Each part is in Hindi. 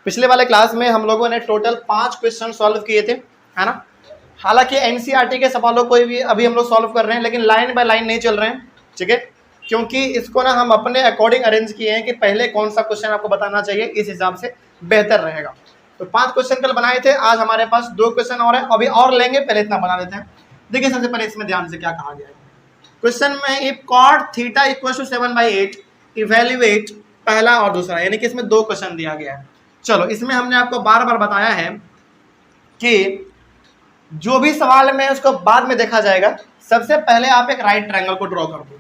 पिछले वाले क्लास में हम लोगों ने टोटल 5 क्वेश्चन सॉल्व किए थे, है ना। हालांकि एनसीईआरटी के सवालों को भी अभी हम लोग सॉल्व कर रहे हैं, लेकिन लाइन बाय लाइन नहीं चल रहे हैं, ठीक है, क्योंकि इसको ना हम अपने अकॉर्डिंग अरेंज किए हैं कि पहले कौन सा क्वेश्चन आपको बताना चाहिए, इस हिसाब से बेहतर रहेगा। तो 5 क्वेश्चन कल बनाए थे, आज हमारे पास 2 क्वेश्चन और है, अभी और लेंगे, पहले इतना बना लेते हैं। देखिए सबसे पहले इसमें ध्यान से क्या कहा गया है क्वेश्चन में, if cot theta equal to 7/8 evaluate, पहला और दूसरा, यानी कि इसमें 2 क्वेश्चन दिया गया है। चलो इसमें हमने आपको बार बार बताया है कि जो भी सवाल में उसको बाद में देखा जाएगा, सबसे पहले आप एक राइट ट्रायंगल को ड्रॉ कर दो।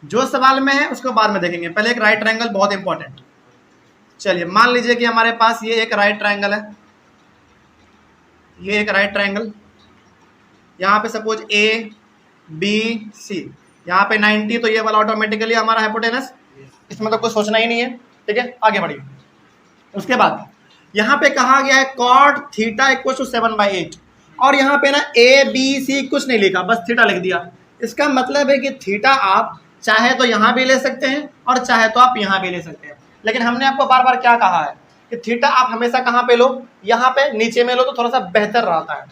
जो सवाल में है उसको बाद में देखेंगे, पहले एक राइट ट्रायंगल बहुत इंपॉर्टेंट। चलिए मान लीजिए कि हमारे पास ये एक राइट ट्रायंगल है, ये एक राइट ट्रायंगल, यहाँ पे सपोज ए बी सी, यहाँ पे 90, तो ये वाला ऑटोमेटिकली हमारा हाइपोटेनस, इसमें तो कुछ सोचना ही नहीं है, ठीक है, आगे बढ़िए। उसके बाद यहाँ पे कहा गया है कॉट थीटा इक्वल टू 7/8, और यहाँ पे ना ए बी सी कुछ नहीं लिखा, बस थीटा लिख दिया। इसका मतलब है कि थीटा आप चाहे तो यहाँ भी ले सकते हैं और चाहे तो आप यहाँ भी ले सकते हैं, लेकिन हमने आपको बार बार क्या कहा है कि थीटा आप हमेशा कहाँ पे लो, यहाँ पे नीचे में लो, तो थोड़ा सा बेहतर रहता है,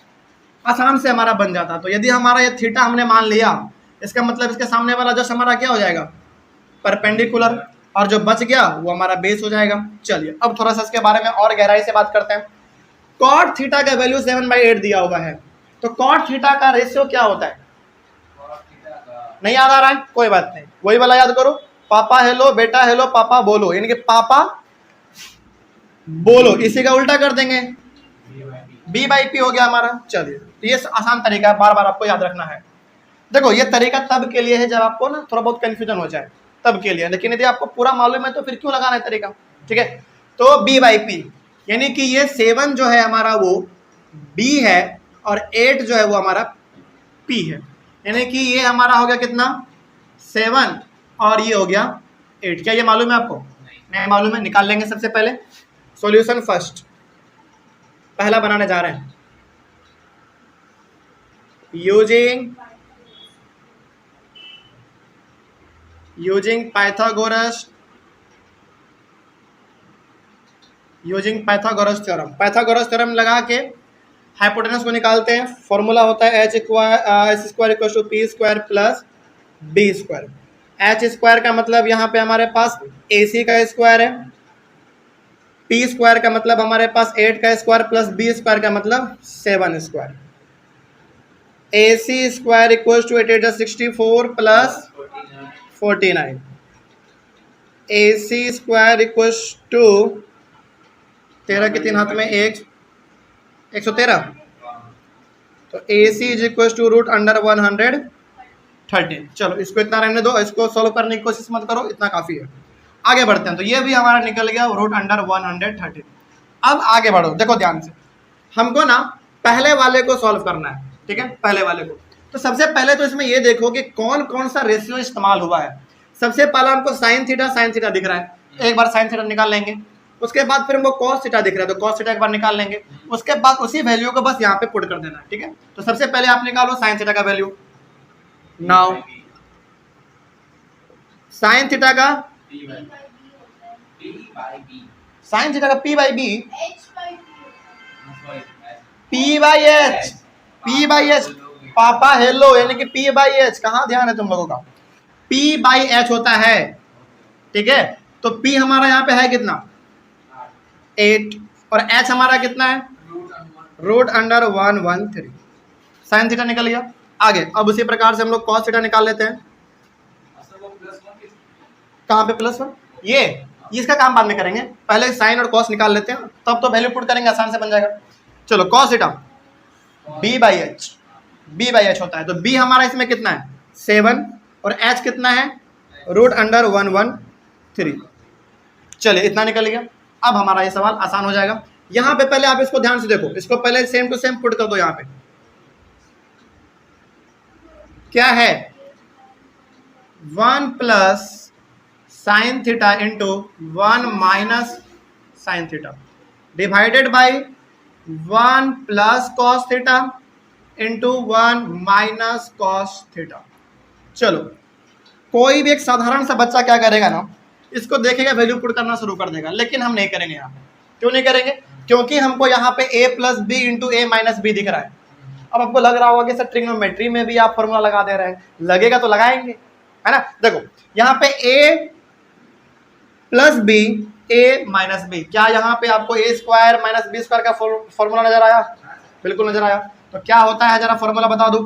आसान से हमारा बन जाता है। तो यदि हमारा ये थीटा हमने मान लिया, इसका मतलब इसके सामने वाला जस्ट हमारा क्या हो जाएगा, परपेंडिकुलर, और जो बच गया वो हमारा बेस हो जाएगा। चलिए अब थोड़ा सा इसके बारे में और गहराई से बात करते हैं। कॉट थीटा का वैल्यू 7/8 दिया हुआ है, तो कॉट थीटा का रेशियो क्या होता है, नहीं याद आ रहा है, कोई बात नहीं, वही वाला याद करो, पापा हेलो, बेटा हेलो, पापा बोलो, यानी कि पापा बोलो, इसी का उल्टा कर देंगे, b/p हो गया हमारा। चलिए तो ये आसान तरीका है, बार बार आपको याद रखना है। देखो ये तरीका तब के लिए है जब आपको ना थोड़ा बहुत कंफ्यूजन हो जाए, तब के लिए, लेकिन यदि आपको पूरा मालूम है तो फिर क्यों लगाना है तरीका, ठीक है। तो b/p यानी कि ये 7 जो है हमारा वो b है, और 8 जो है वो हमारा p है, यानी कि ये हमारा हो गया कितना 7 और ये हो गया 8। क्या ये मालूम है आपको? नहीं मालूम है, निकाल लेंगे। सबसे पहले सॉल्यूशन फर्स्ट, पहला बनाने जा रहे हैं, यूजिंग पाइथागोरस थ्योरम लगा के हाइपोटेनस को निकालते हैं। फॉर्मूला होता है h² = p² plus b²। h² का मतलब यहाँ पे हमारे पास ac का स्क्वायर है, p² का मतलब हमारे पास 8 का स्क्वायर प्लस b² का मतलब 7²। ac² = 8 × 64 plus 49। ac² = 13 के 3 हाथ में 113, तो ac = √113। चलो इसको इतना रहने दो, इसको सॉल्व करने की कोशिश मत करो, इतना काफी है। आगे बढ़ते हैं, तो ये भी हमारा निकल गया √113। अब आगे बढ़ो, देखो ध्यान से, हमको ना पहले वाले को सॉल्व करना है, ठीक है, पहले वाले को। तो सबसे पहले तो इसमें ये देखो कि कौन कौन सा रेशियो इस्तेमाल हुआ है। सबसे पहला हमको साइन थीटा दिख रहा है, एक बार साइन थीटा निकाल लेंगे। उसके बाद फिर हमको कॉस थीटा दिख रहा है, तो कॉस थीटा एक बार निकाल लेंगे। उसके बाद उसी वैल्यू को बस यहाँ पे पुट कर देना है, ठीक है। तो सबसे पहले आप निकालो साइन थीटा का वैल्यू। नाउ साइन थीटा का p/h पापा हेलो, यानी कि p/h, कहाँ ध्यान है तुम लोगों का, p/h होता है, ठीक है। तो p हमारा यहाँ पे है कितना 8, और h हमारा कितना है √113। साइन थीटा निकल गया। आगे अब उसी प्रकार से हम लोग कॉस थीटा निकाल लेते हैं। कहाँ पे +1, ये इसका काम बाद में करेंगे, पहले साइन और कॉस निकाल लेते हैं, तब तो वैल्यू पुट करेंगे, आसान से बन जाएगा। चलो कॉस थीटा b/h होता है, तो b हमारा इसमें कितना है 7, और h कितना है √113। चलिए इतना निकल गया। अब हमारा ये सवाल आसान हो जाएगा। यहाँ पे पहले आप इसको ध्यान से देखो, इसको पहले सेम टू सेम पुट कर दो। यहाँ पे क्या है 1 + sin θ × 1 - sin θ divided by 1 + cos θ × 1 - cos θ। चलो कोई भी एक साधारण सा बच्चा क्या करेगा ना, इसको देखेगा, वैल्यू पुट करना शुरू कर देगा, लेकिन हम नहीं करेंगे यहाँ पे। क्यों नहीं करेंगे? क्योंकि हमको यहाँ पे a plus B into A minus B दिख रहा है। अब आपको लग रहा होगा कि सर ट्रिग्नोमेट्री में भी आप फॉर्मूला लगा दे रहे हैं, लगेगा तो लगाएंगे, है ना। देखो यहाँ पे a plus B A minus B, क्या यहाँ पे आपको A square minus B square का फॉर्मूला नजर आया? बिल्कुल नजर आया। तो क्या होता है जरा फॉर्मूला बता दो।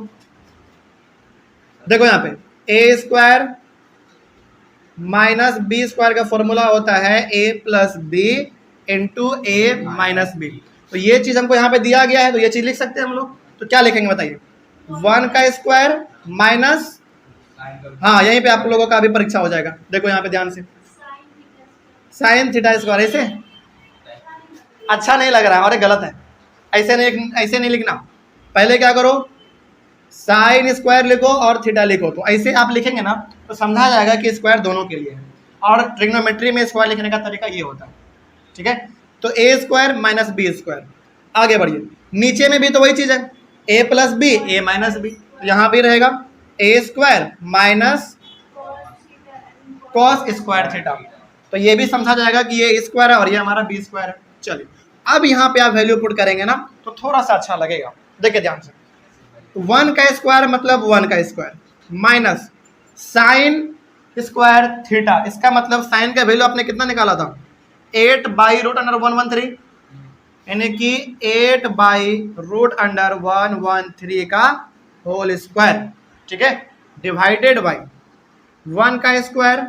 देखो यहाँ पे ए स्क्वायर माइनस बी स्क्वायर का फॉर्मूला होता है A plus B into A minus B. तो ये चीज हमको यहाँ पे दिया गया है, तो ये चीज लिख सकते हैं हम लोग। तो क्या लिखेंगे बताइए? 1 का स्क्वायर माइनस, हाँ यहीं पे आप लोगों का भी परीक्षा हो जाएगा। देखो यहाँ पे ध्यान से, साइन थीटा स्क्वायर। ऐसे अच्छा नहीं लग रहा है और ये गलत है, ऐसे नहीं लिखना। पहले क्या करो, साइन स्क्वायर लिखो और थीटा लिखो। तो ऐसे आप लिखेंगे ना तो समझा जाएगा कि स्क्वायर दोनों के लिए है। और ट्रिग्नोमेट्री में स्क्वायर लिखने का तरीका ये होता है, ठीक है। तो A square minus B square. आगे बढ़िए, नीचे में भी तो वही चीज है, A plus B A minus B. तो यहाँ भी रहेगा A square minus cos square theta. तो ये भी समझा जाएगा कि ये स्क्वायर है और ये हमारा बी स्क्वायर है। चलिए अब यहाँ पे आप वैल्यू पुट करेंगे ना तो थोड़ा सा अच्छा लगेगा। देखिए ध्यान से, 1 का स्क्वायर मतलब 1 का square minus sine square theta. इसका मतलब साइन का वैल्यू आपने कितना निकाला था? 8 बाई रूट अंडर 113, यानी कि 8 बाई रूट अंडर 113 का होल स्क्वायर, ठीक है, डिवाइडेड बाई 1 का square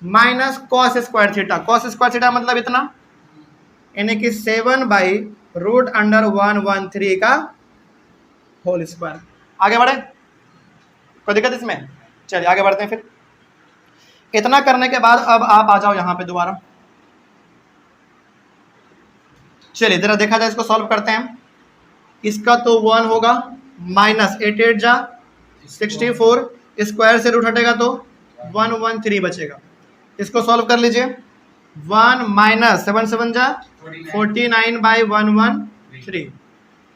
minus cos square theta. Cos square theta मतलब इतना, यानी कि 7 बाई रूट अंडर 113 का होल स्क्वायर। आगे बढ़े, कोई दिक्कत इसमें? चलिए आगे बढ़ते हैं। फिर इतना करने के बाद अब आप आ जाओ यहाँ पे दोबारा। चलिए जरा देखा जाए, इसको सॉल्व करते हैं। इसका तो 1 होगा, माइनस 8 8 जा 64, स्क्वायर से रूट हटेगा तो 113 बचेगा। इसको सॉल्व कर लीजिए। 1 माइनस 7 7 जा 49 बाई 113।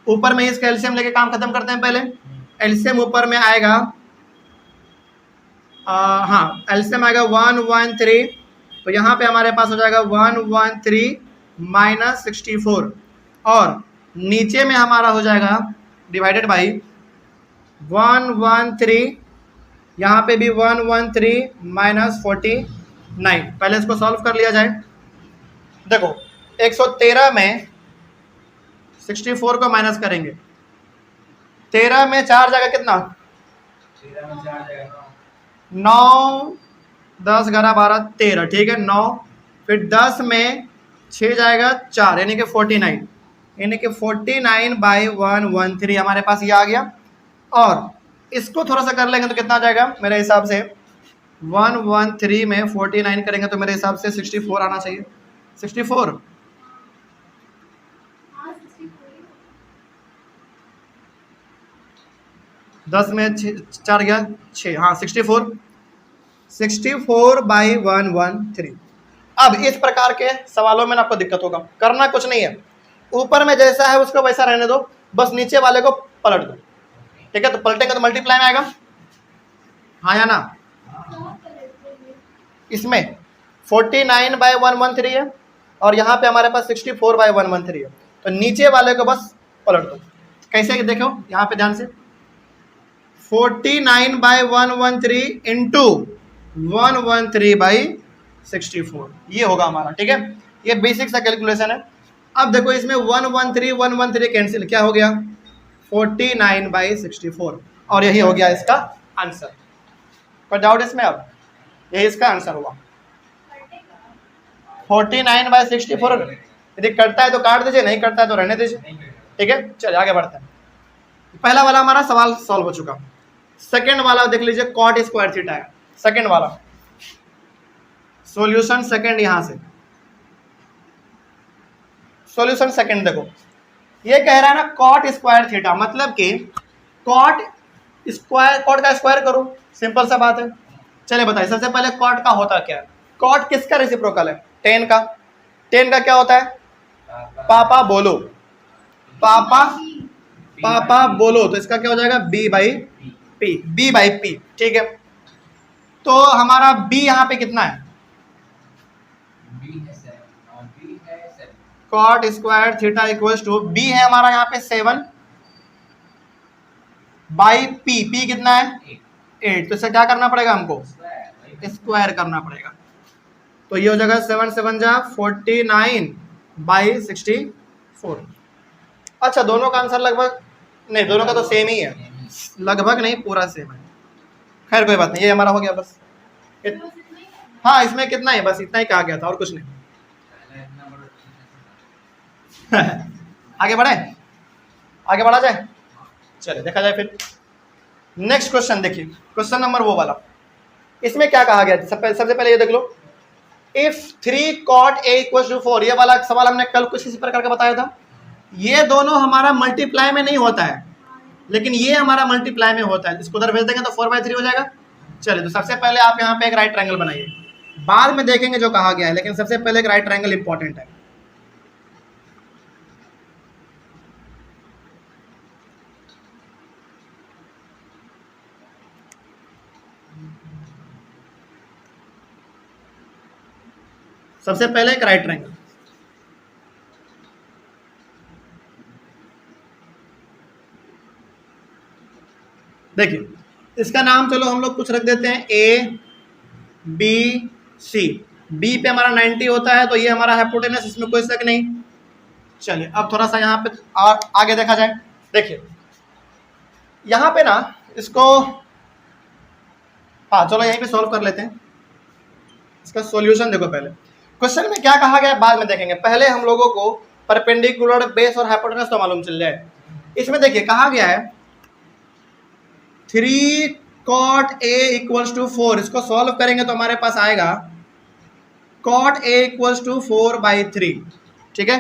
ऊपर में इसका एलसीएम लेके काम खत्म करते हैं। पहले एलसीएम ऊपर में आएगा, हाँ एलसीएम आएगा 113। तो यहाँ पे हमारे पास हो जाएगा 113 माइनस 64 और नीचे में हमारा हो जाएगा डिवाइडेड बाई 113, यहाँ पे भी 113 माइनस 49। पहले इसको सॉल्व कर लिया जाए। देखो 113 में 64 को माइनस करेंगे, 13 में 4 जाएगा कितना? 9 10 11 12 13, ठीक है 9। फिर 10 में 6 जाएगा 4, यानी कि 49, यानी कि 49 बाई 113 हमारे पास ये आ गया। और इसको थोड़ा सा कर लेंगे तो कितना आ जाएगा? मेरे हिसाब से 113 में 49 करेंगे तो मेरे हिसाब से 64 आना चाहिए। 64 10 में 4 गया 6, हाँ 64 बाई 113। अब इस प्रकार के सवालों में आपको दिक्कत होगा, करना कुछ नहीं है, ऊपर में जैसा है उसको वैसा रहने दो, बस नीचे वाले को पलट दो, ठीक है। तो पलटेंगे तो मल्टीप्लाई में आएगा, हाँ या ना? इसमें 49 बाई 113 है और यहाँ पे हमारे पास 64 बाई 113 है। तो नीचे वाले को बस पलट दो। कैसे देखो यहाँ पे ध्यान से, 49 बाई 113 इंटू 113 बाई 64, ये होगा हमारा, ठीक है। ये बेसिक सा कैलकुलेशन है। अब देखो इसमें 113 कैंसिल, क्या हो गया? 49 बाई 64, और यही हो गया इसका आंसर। कोई डाउट इसमें? अब यही इसका आंसर हुआ 49 बाई 64। यदि करता है तो काट दीजिए, नहीं करता है तो रहने दीजिए, ठीक है। चलिए आगे बढ़ते हैं। पहला वाला हमारा सवाल सॉल्व हो चुका। सेकेंड वाला देख लीजिए, कॉट स्क्वायर थीटा है सेकेंड वाला। सॉल्यूशन सेकेंड, यहां से सॉल्यूशन सेकेंड देखो, ये कह रहा है ना कॉट स्क्वायर थीटा, मतलब कि कॉट का स्क्वायर करो, सिंपल सा बात है। चलिए बताइए, सबसे पहले कॉट का होता क्या है? कॉट किसका रेसिप्रोकल है? टेन का। टेन का क्या होता है? पापा बोलो, पापा बोलो, तो इसका क्या हो जाएगा? बी बाई पी, ठीक है। तो हमारा बी यहाँ पे कितना है? Cot square theta equals to B है हमारा यहाँ पे 7 बाई पी, पी कितना है 8, तो इसे क्या करना पड़ेगा हमको स्क्वायर करना पड़ेगा। तो ये हो जाएगा 7 7 जा 49 बाई 64। अच्छा दोनों का आंसर लगभग नहीं, दोनों का तो सेम ही है, लगभग नहीं पूरा सेम है। खैर कोई बात नहीं, ये हमारा हो गया बस। हाँ इसमें कितना है, बस इतना ही कहा गया था और कुछ नहीं। आगे बढ़े, आगे बढ़ा जाए, चले देखा जाए फिर। नेक्स्ट क्वेश्चन देखिए, क्वेश्चन नंबर वो वाला, इसमें क्या कहा गया, सबसे पहले ये देख लो, if 3 cot a equal to 4, ये वाला सवाल हमने कल कुछ इसी प्रकार का बताया था। ये दोनों हमारा मल्टीप्लाई में नहीं होता है, लेकिन ये हमारा मल्टीप्लाई में होता है, इसको उधर भेज देंगे तो 4/3 हो जाएगा। चलिए तो सबसे पहले आप यहाँ पे एक राइट ट्रायंगल बनाइए, बाद में देखेंगे जो कहा गया है, लेकिन सबसे पहले एक राइट ट्रायंगल इंपॉर्टेंट है। सबसे पहले एक राइट ट्रायंगल, देखिए इसका नाम चलो हम लोग कुछ रख देते हैं ए बी सी। बी पे हमारा 90 होता है, तो ये हमारा हाइपोटेनस, इसमें कोई शक नहीं। चलिए अब थोड़ा सा यहाँ पे और आगे देखा जाए। देखिए यहाँ पे ना इसको, हाँ चलो यहीं पे सॉल्व कर लेते हैं। इसका सॉल्यूशन देखो, पहले क्वेश्चन में क्या कहा गया है बाद में देखेंगे, पहले हम लोगों को परपेंडिकुलर बेस और हाइपोटेनस तो मालूम चल जाए। इसमें देखिए कहा गया है 3 cot a इक्वल्स टू 4, इसको सॉल्व करेंगे तो हमारे पास आएगा cot a इक्वल्स टू 4/3, ठीक है,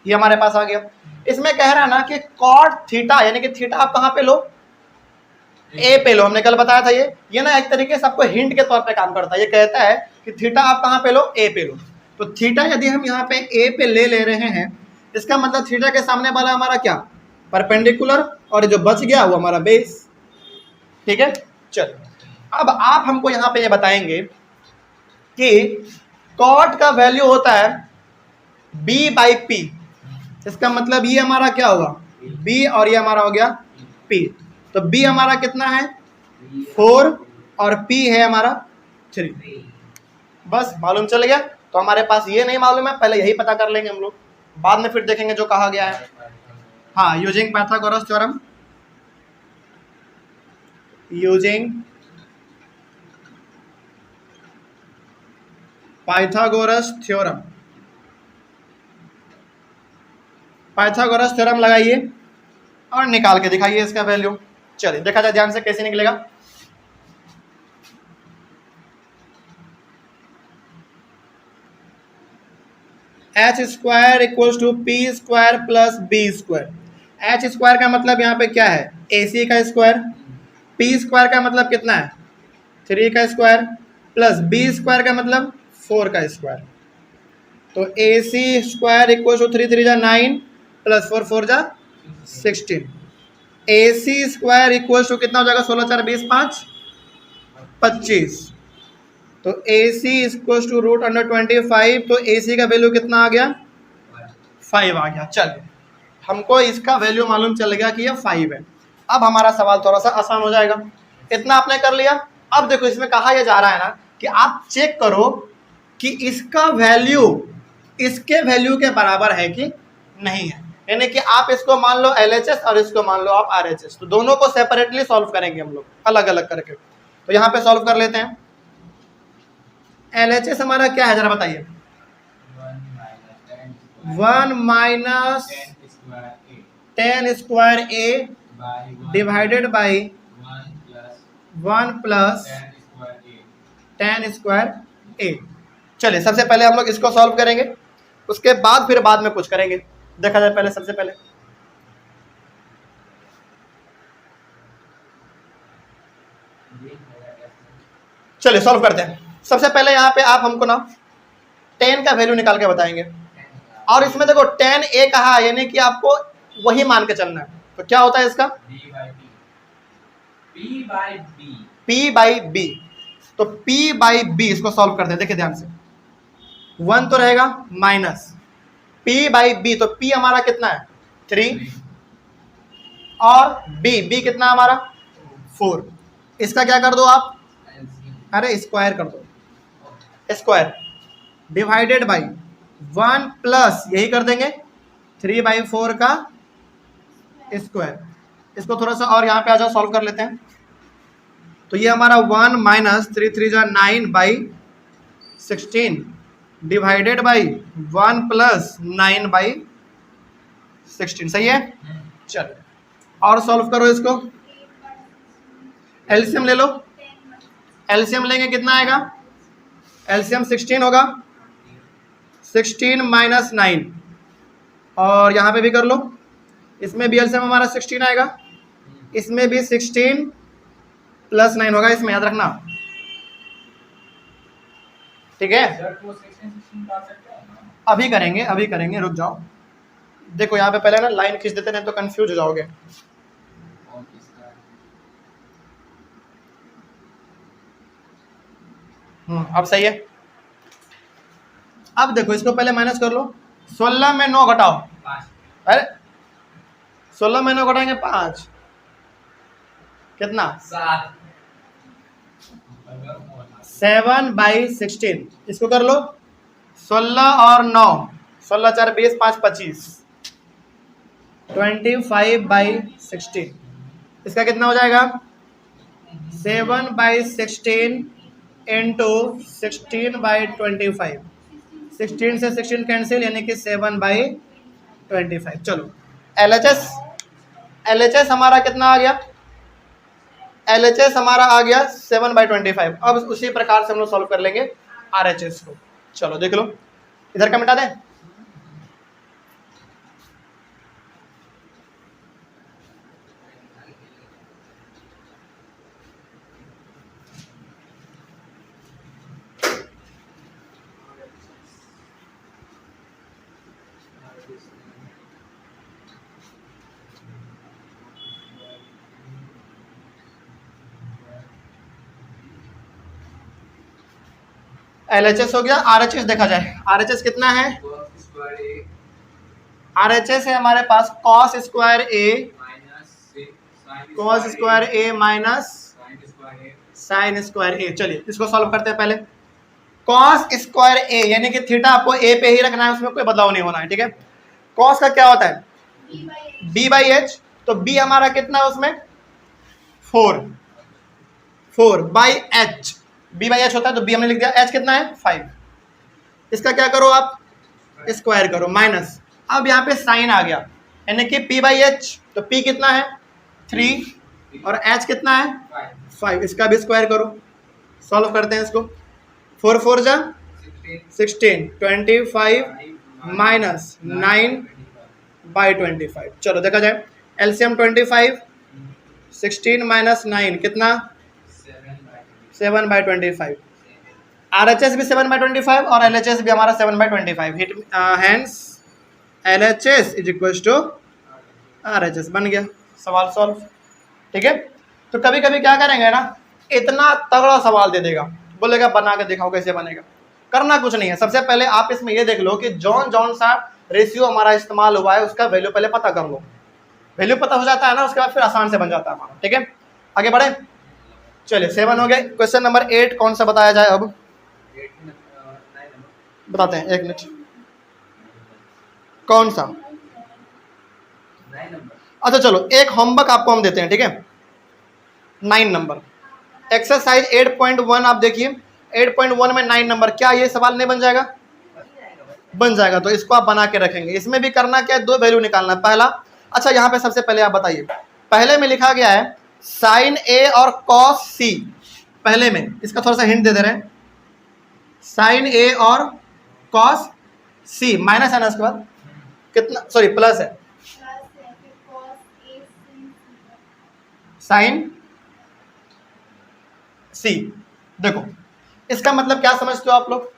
ये हमारे पास आ गया। इसमें कह रहा है ना कि cot थीटा, यानी कि थीटा आप कहाँ पे लो, ए पे लो, हमने कल बताया था। ये ना एक तरीके से आपको हिंट के तौर पे काम करता है, ये कहता है कि थीटा आप कहाँ पे लो, ए पे लो। तो थीटा यदि हम यहाँ पे ए पे ले रहे हैं, इसका मतलब थीटा के सामने वाला हमारा क्या, परपेंडिकुलर, और जो बच गया वो हमारा बेस, ठीक है। चलो अब आप हमको यहाँ पे ये बताएंगे कि कॉट का वैल्यू होता है b/p, इसका मतलब ये हमारा क्या होगा b और ये हमारा हो गया p। तो b हमारा कितना है 4 और p है हमारा 3, बस मालूम चल गया। तो हमारे पास ये नहीं मालूम है, पहले यही पता कर लेंगे हम लोग, बाद में फिर देखेंगे जो कहा गया है। हाँ using Pythagoras theorem, using Pythagoras theorem, Pythagoras theorem लगाइए और निकाल के दिखाइए इसका वैल्यू। चलिए देखा जाए ध्यान से कैसे निकलेगा। H square equals to P square plus B square. H square का मतलब यहाँ पे क्या है, ए सी का स्क्वायर, पी स्क्वायर का मतलब कितना है 3 का स्क्वायर, प्लस बी स्क्वायर का मतलब 4 का स्क्वायर। तो ए सी स्क्वायर इक्वल्स टू 3 3 जा 9 प्लस 4 4 जा 16। ए सी स्क्वायर इक्वल्स टू कितना हो जाएगा 16 4 20 5 25। तो ए सी इक्वल्स टू √25, तो ए सी का वैल्यू कितना आ गया 5 आ गया। चलिए हमको इसका वैल्यू मालूम चल गया कि ये 5 है। अब हमारा सवाल थोड़ा सा आसान हो जाएगा, इतना आपने कर लिया। अब देखो इसमें कहा यह जा रहा है ना कि आप चेक करो कि इसका वैल्यू इसके वैल्यू के बराबर है कि नहीं है, यानी कि आप इसको मान लो LHS और इसको मान लो आप RHS, तो दोनों को सेपरेटली सॉल्व करेंगे हम लोग अलग अलग करके। तो यहाँ पे सॉल्व कर लेते हैं। LHS हमारा क्या है जरा बताइए, 1 minus 10 square A divided by 1 plus 10 square A। चलिए सबसे पहले हम लोग इसको सॉल्व करेंगे, उसके बाद फिर बाद में कुछ करेंगे। देखा जाए पहले, सबसे पहले चलिए सॉल्व करते हैं। सबसे पहले यहाँ पे आप हमको ना 10 का वैल्यू निकाल के बताएंगे, और इसमें देखो 10A कहा है, यानी कि आपको वही मान के चलना है। तो क्या होता है इसका P/B। तो P/B इसको सॉल्व करते हैं, देखिए ध्यान से। 1 तो रहेगा minus, P P by B, तो P हमारा कितना है 3 और B कितना हमारा 4। इसका क्या कर दो आप, अरे स्क्वायर कर दो, स्क्वायर डिवाइडेड बाई 1 प्लस यही कर देंगे 3/4 का स्क्वायर। इसको थोड़ा सा और यहाँ पे आ जाओ, सॉल्व कर लेते हैं। तो ये हमारा 1 माइनस 3 3 जा 9/16 डिवाइडेड बाई 1 प्लस 9/16, सही है। चलो और सॉल्व करो इसको, एलसीएम ले लो। एलसीएम लेंगे कितना आएगा, एलसीएम 16 होगा, 16 माइनस 9, और यहाँ पे भी कर लो, इसमें भी एलसीएम हमारा 16 आएगा, इसमें भी 16 प्लस 9 होगा, इसमें याद रखना, ठीक है। अभी करेंगे, रुक जाओ। देखो यहाँ पे पहले ना लाइन खींच देते नहीं तो कंफ्यूज हो जाओगे। अब सही है। अब देखो इसको पहले माइनस कर लो, 16 में 9 घटाओ, अरे 16 में 9 घटाएंगे 5, कितना 7/16। इसको कर लो 16 और 9, 16 4 20 5 25, 25/16। इसका कितना हो जाएगा 7/16 इंटू 16/25, 16 से 16 कैंसिल, यानी कि 7/25। चलो LHS हमारा कितना आ गया, LHS हमारा आ गया 7/25। अब उसी प्रकार से हम लोग सॉल्व कर लेंगे RHS को। चलो देख लो, इधर का मिटा दें। LHS हो गया, RHS देखा जाए। RHS कितना है, RHS है हमारे पास cos square A minus sine square A। चलिए इसको सॉल्व करते हैं। पहले cos स्क्वायर A यानी कि थीटा आपको A पे ही रखना है, उसमें कोई बदलाव नहीं होना है, ठीक है। cos का क्या होता है B/H, तो B हमारा कितना है उसमें 4/H, B/H होता है, तो B हमने लिख दिया, H कितना है 5। इसका क्या करो आप, स्क्वायर करो, माइनस, अब यहाँ पे साइन आ गया, यानी कि P/H, तो P कितना है 3 और H कितना है 5। इसका भी स्क्वायर करो, सॉल्व करते हैं इसको। 4 4 जा 16, 25 माइनस 9/25। चलो देखा जाए, एलसीएम 25, 16 माइनस 9 कितना 7/25। RHS भी 7/25 और LHS भी हमारा 7/25। Hence LHS is equal to RHS, बन गया, सवाल सॉल्व, ठीक है। तो कभी कभी क्या करेंगे ना, इतना तगड़ा सवाल दे देगा, बोलेगा बना के दिखाओ कैसे बनेगा। करना कुछ नहीं है, सबसे पहले आप इसमें ये देख लो कि जौन सा रेशियो हमारा इस्तेमाल हुआ है उसका वैल्यू पहले पता कर लो। वैल्यू पता हो जाता है ना, उसके बाद फिर आसान से बन जाता है हमारा, ठीक है। आगे बढ़े, चलिए 7 हो गए। क्वेश्चन नंबर 8 कौन सा बताया जाए, अब बताते हैं, 1 मिनट, कौन सा, अच्छा चलो एक होमवर्क आपको हम देते हैं, ठीक है। 9 नंबर एक्सरसाइज 8.1 आप देखिए, 8.1 में 9 नंबर, क्या ये सवाल नहीं बन जाएगा, बन जाएगा। तो इसको आप बना के रखेंगे। इसमें भी करना क्या है, 2 वैल्यू निकालना है। पहला, अच्छा यहाँ पे सबसे पहले आप बताइए, पहले में लिखा गया है साइन A और कॉस C, पहले में इसका थोड़ा सा हिंट दे रहे हैं, साइन A और कॉस C, माइनस है ना, उसके बाद कितना, सॉरी प्लस है, साइन C। देखो इसका मतलब क्या समझते हो आप लोग,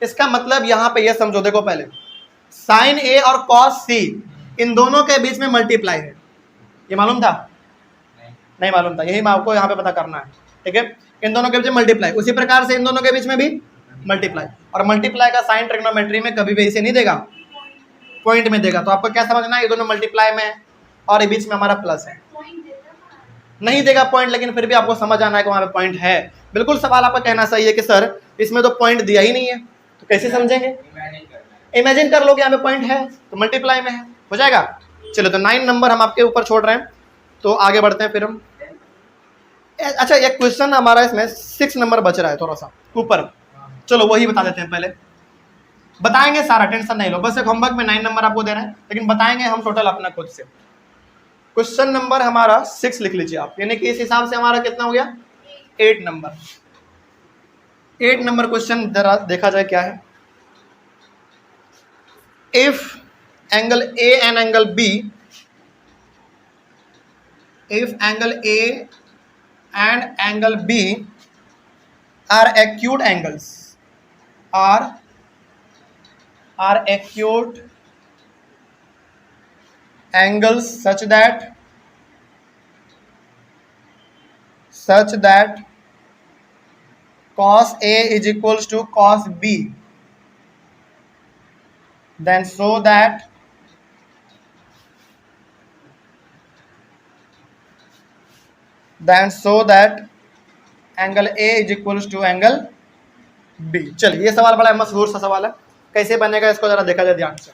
इसका मतलब यहां पे ये समझो, देखो पहले साइन A और कॉस C, इन दोनों के बीच में मल्टीप्लाई है, ये मालूम था, नहीं मालूम था, यही मैं आपको यहाँ पे पता करना है, ठीक है। इन दोनों के बीच में मल्टीप्लाई, उसी प्रकार से इन दोनों के बीच में भी मल्टीप्लाई, और मल्टीप्लाई का साइन ट्रिग्नोमेट्री में कभी भी इसे नहीं देगा, पॉइंट में देगा। तो आपको क्या समझना है, ये दोनों मल्टीप्लाई में है और ये बीच में हमारा प्लस है। नहीं देगा पॉइंट, लेकिन फिर भी आपको समझ आना है कि वहाँ पे पॉइंट है। बिल्कुल सवाल आपका कहना सही है कि सर इसमें तो पॉइंट दिया ही नहीं है, तो कैसे समझेंगे? इमेजिन कर लो कि यहाँ पे पॉइंट है तो मल्टीप्लाई में है, हो जाएगा। चलो तो 9 नंबर हम आपके ऊपर छोड़ रहे हैं, तो आगे बढ़ते हैं फिर हम। अच्छा एक क्वेश्चन हमारा इसमें 6 नंबर बच रहा है थोड़ा सा ऊपर, चलो वही बता देते हैं। पहले बताएंगे सारा, टेंशन नहीं लो, बस एक होमवर्क में 9 नंबर आपको दे रहे हैं, लेकिन बताएंगे हम टोटल अपना खुद से। क्वेश्चन नंबर हमारा 6 लिख लीजिए आप, यानी कि इस हिसाब से हमारा कितना हो गया 8 नंबर। 8 नंबर क्वेश्चन जरा देखा जाए क्या है। If angle A and angle B, if angle A and angle B are acute angles, are acute angles such that cos A is equals to cos B, then so that angle A is equals to angle B। चलिए ये सवाल बड़ा मशहूर सा सवाल है, कैसे बनेगा इसको जरा देखा जाए ध्यान से।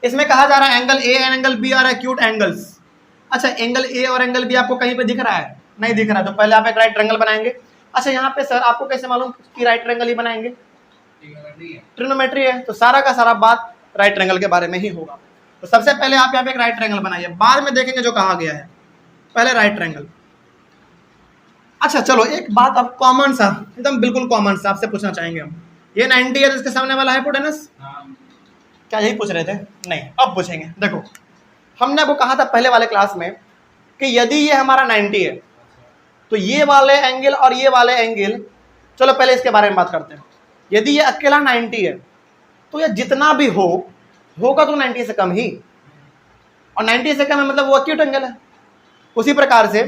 इसमें कहा जा रहा है angle A and angle B are acute angles. अच्छा एंगल A और एंगल B आपको कहीं पे दिख रहा है? नहीं दिख रहा है, तो पहले आप एक राइट ट्रायंगल बनाएंगे। अच्छा यहाँ पे सर आपको कैसे मालूम कि राइट ट्रायंगल ही बनाएंगे? ट्रिग्नोमेट्री है, तो सारा का सारा बात राइट ट्रायंगल के बारे में ही होगा। तो सबसे पहले आप यहाँ पे एक राइट ट्रायंगल बनाइए, बाद में देखेंगे जो कहा गया है, पहले राइट ट्रायंगल। अच्छा चलो एक बात अब कॉमन सा, एकदम बिल्कुल कॉमन सा आपसे पूछना चाहेंगे हम, ये 90 है, इसके सामने वाला हाइपोटेनस, क्या यही पूछ रहे थे? नहीं, अब पूछेंगे। देखो हमने वो कहा था पहले वाले क्लास में कि यदि ये हमारा 90 है तो ये वाले एंगल और ये वाले एंगल, चलो पहले इसके बारे में बात करते हैं। यदि ये अकेला 90 है तो ये जितना भी होगा तो 90 से कम ही, और 90 से कम है मतलब वो एक्यूट एंगल है। उसी प्रकार से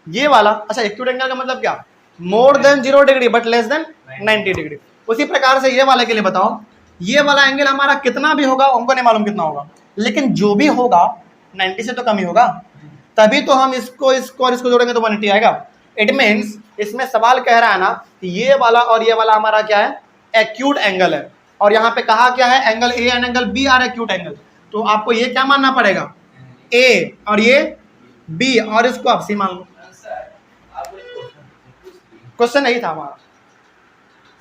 ये वाला, अच्छा एक्यूट एंगल का मतलब क्या? More than 0 degree but less than 90 degree. उसी प्रकार से ये वाले के लिए बताओ, ये वाला एंगल हमारा कितना भी होगा, हमको नहीं मालूम कितना होगा, लेकिन जो भी होगा 90 से तो कम ही होगा, तभी तो हम इसको और इसको जोड़ेंगे तो 180 आएगा। इट मीन्स इसमें सवाल कह रहा है ना कि ये वाला और ये वाला हमारा क्या है? एक्यूट एंगल है। और यहाँ पे कहा क्या है? Angle A and angle B are acute angle. तो आपको ये क्या मानना पड़ेगा? ए और ये बी, और इसको आप सी मान लो। क्वेश्चन नहीं था हमारा,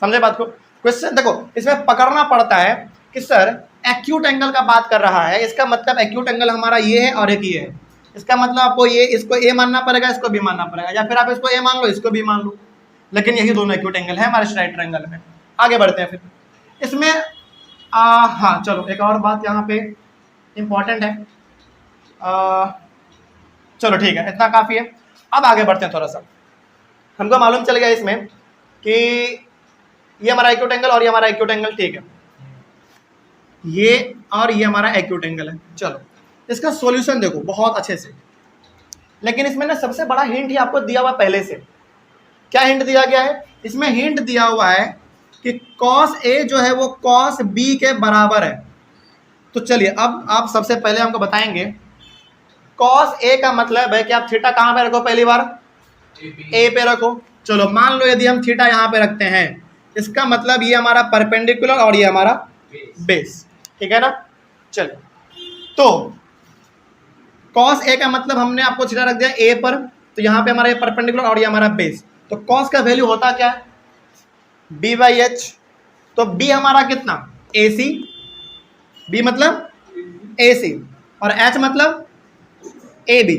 समझे बात को? क्वेश्चन देखो इसमें पकड़ना पड़ता है कि सर एक्यूट एंगल का बात कर रहा है, इसका मतलब एक्यूट एंगल हमारा ये है और एक ये है, इसका मतलब आपको ये इसको ए मानना पड़ेगा, इसको भी मानना पड़ेगा, या फिर आप इसको ए मान लो इसको भी मान लो, लेकिन यही दोनों एक्यूट एंगल है हमारे राइट ट्रायंगल में। आगे बढ़ते हैं फिर इसमें। हाँ चलो एक और बात यहाँ पे इम्पॉर्टेंट है, चलो ठीक है इतना काफ़ी है। अब आगे बढ़ते हैं थोड़ा सा। हमको मालूम चल गया इसमें कि ये हमारा एक्यूट एंगल और ये हमारा एक्यूट एंगल, ठीक है, ये और ये हमारा एक्यूट एंगल है। चलो इसका सॉल्यूशन देखो बहुत अच्छे से, लेकिन इसमें ना सबसे बड़ा हिंट ही आपको दिया हुआ पहले से। क्या हिंट दिया गया है? इसमें हिंट दिया हुआ है कि cos A जो है वो cos B के बराबर है। तो चलिए अब आप सबसे पहले हमको बताएंगे cos A का मतलब है कि आप थीटा कहाँ पे रखो? पहली बार A पे रखो। चलो मान लो यदि हम थीटा यहाँ पे रखते हैं, इसका मतलब ये हमारा परपेंडिकुलर और ये हमारा बेस, ठीक है ना? चलो तो cos A का मतलब हमने आपको थीटा रख दिया A पर, तो यहाँ पे हमारा ये परपेंडिकुलर और ये हमारा बेस, तो cos का वैल्यू होता क्या है? B/h। तो B हमारा कितना? AC, B मतलब AC और H मतलब AB,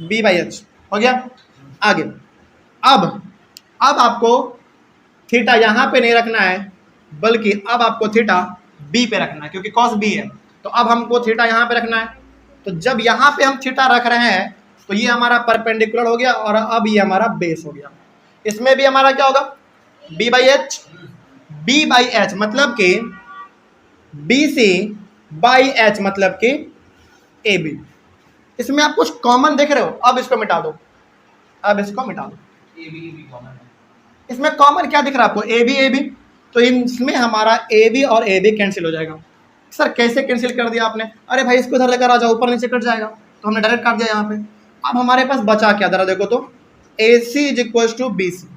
B/h हो गया। आगे अब आपको थीटा यहाँ पे नहीं रखना है, बल्कि अब आपको थीटा B पे रखना है, क्योंकि cos B है, तो अब हमको थीटा यहाँ पे रखना है। तो जब यहाँ पे हम थीटा रख रहे हैं तो ये हमारा परपेंडिकुलर हो गया और अब ये हमारा बेस हो गया। इसमें भी हमारा क्या होगा? B/h। B/h मतलब कि BC/h मतलब कि AB। इसमें आप कुछ कॉमन देख रहे हो? अब इसको मिटा दो, अब इसको मिटा दो। इसमें कॉमन क्या दिख रहा है आपको? AB AB, तो इसमें हमारा AB और AB कैंसिल हो जाएगा। सर कैसे कैंसिल कर दिया आपने? अरे भाई इसको इधर लेकर आ जाओ, ऊपर नीचे कट जाएगा, तो हमने डायरेक्ट काट दिया यहाँ पे। अब हमारे पास बचा क्या, जरा देखो तो, AC is equal to BC।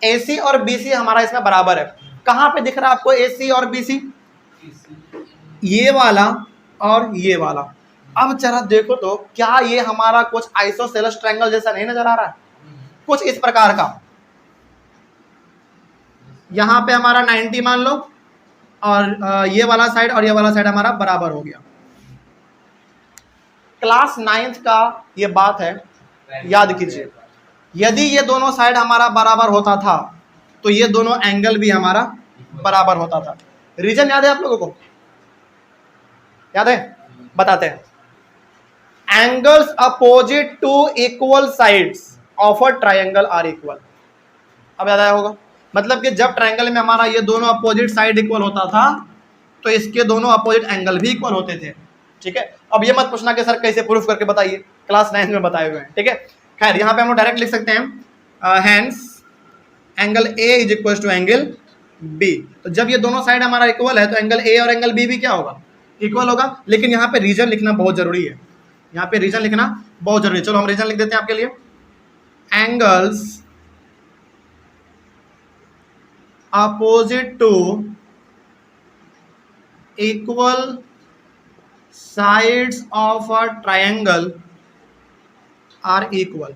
AC और BC हमारा इसमें बराबर है। कहाँ पे दिख रहा है आपको AC और BC? ये वाला और ये वाला। अब जरा देखो तो, क्या ये हमारा कुछ आइसोसेलेस ट्रायंगल जैसा नहीं नजर आ रहा है? कुछ इस प्रकार का। यहाँ पे हमारा 90 मान लो, और ये वाला साइड और ये वाला साइड हमारा बराबर हो गया। क्लास 9th का ये बात है, याद कीजिए। यदि ये दोनों साइड हमारा बराबर होता था तो ये दोनों एंगल भी हमारा बराबर होता था। रीजन याद है आप लोगों को? याद है? बताते हैं। Angles opposite to equal sides of a triangle are equal. अब याद आया होगा, मतलब कि जब ट्रायंगल में हमारा ये दोनों अपोजिट साइड इक्वल होता था तो इसके दोनों अपोजिट एंगल भी इक्वल होते थे। ठीक है, अब ये मत पूछना कि सर कैसे प्रूफ करके बताइए, क्लास 9 में बताए हुए हैं। ठीक है, खैर यहाँ पे हम लोग डायरेक्ट लिख सकते हैं, hence angle A is equal to angle B। तो जब ये दोनों साइड हमारा इक्वल है तो एंगल A और एंगल B भी क्या होगा? इक्वल होगा। लेकिन यहाँ पे रीजन लिखना बहुत जरूरी है, यहाँ पे रीजन लिखना बहुत जरूरी है। चलो हम रीजन लिख देते हैं आपके लिए। Angles opposite to equal sides of a triangle are equal.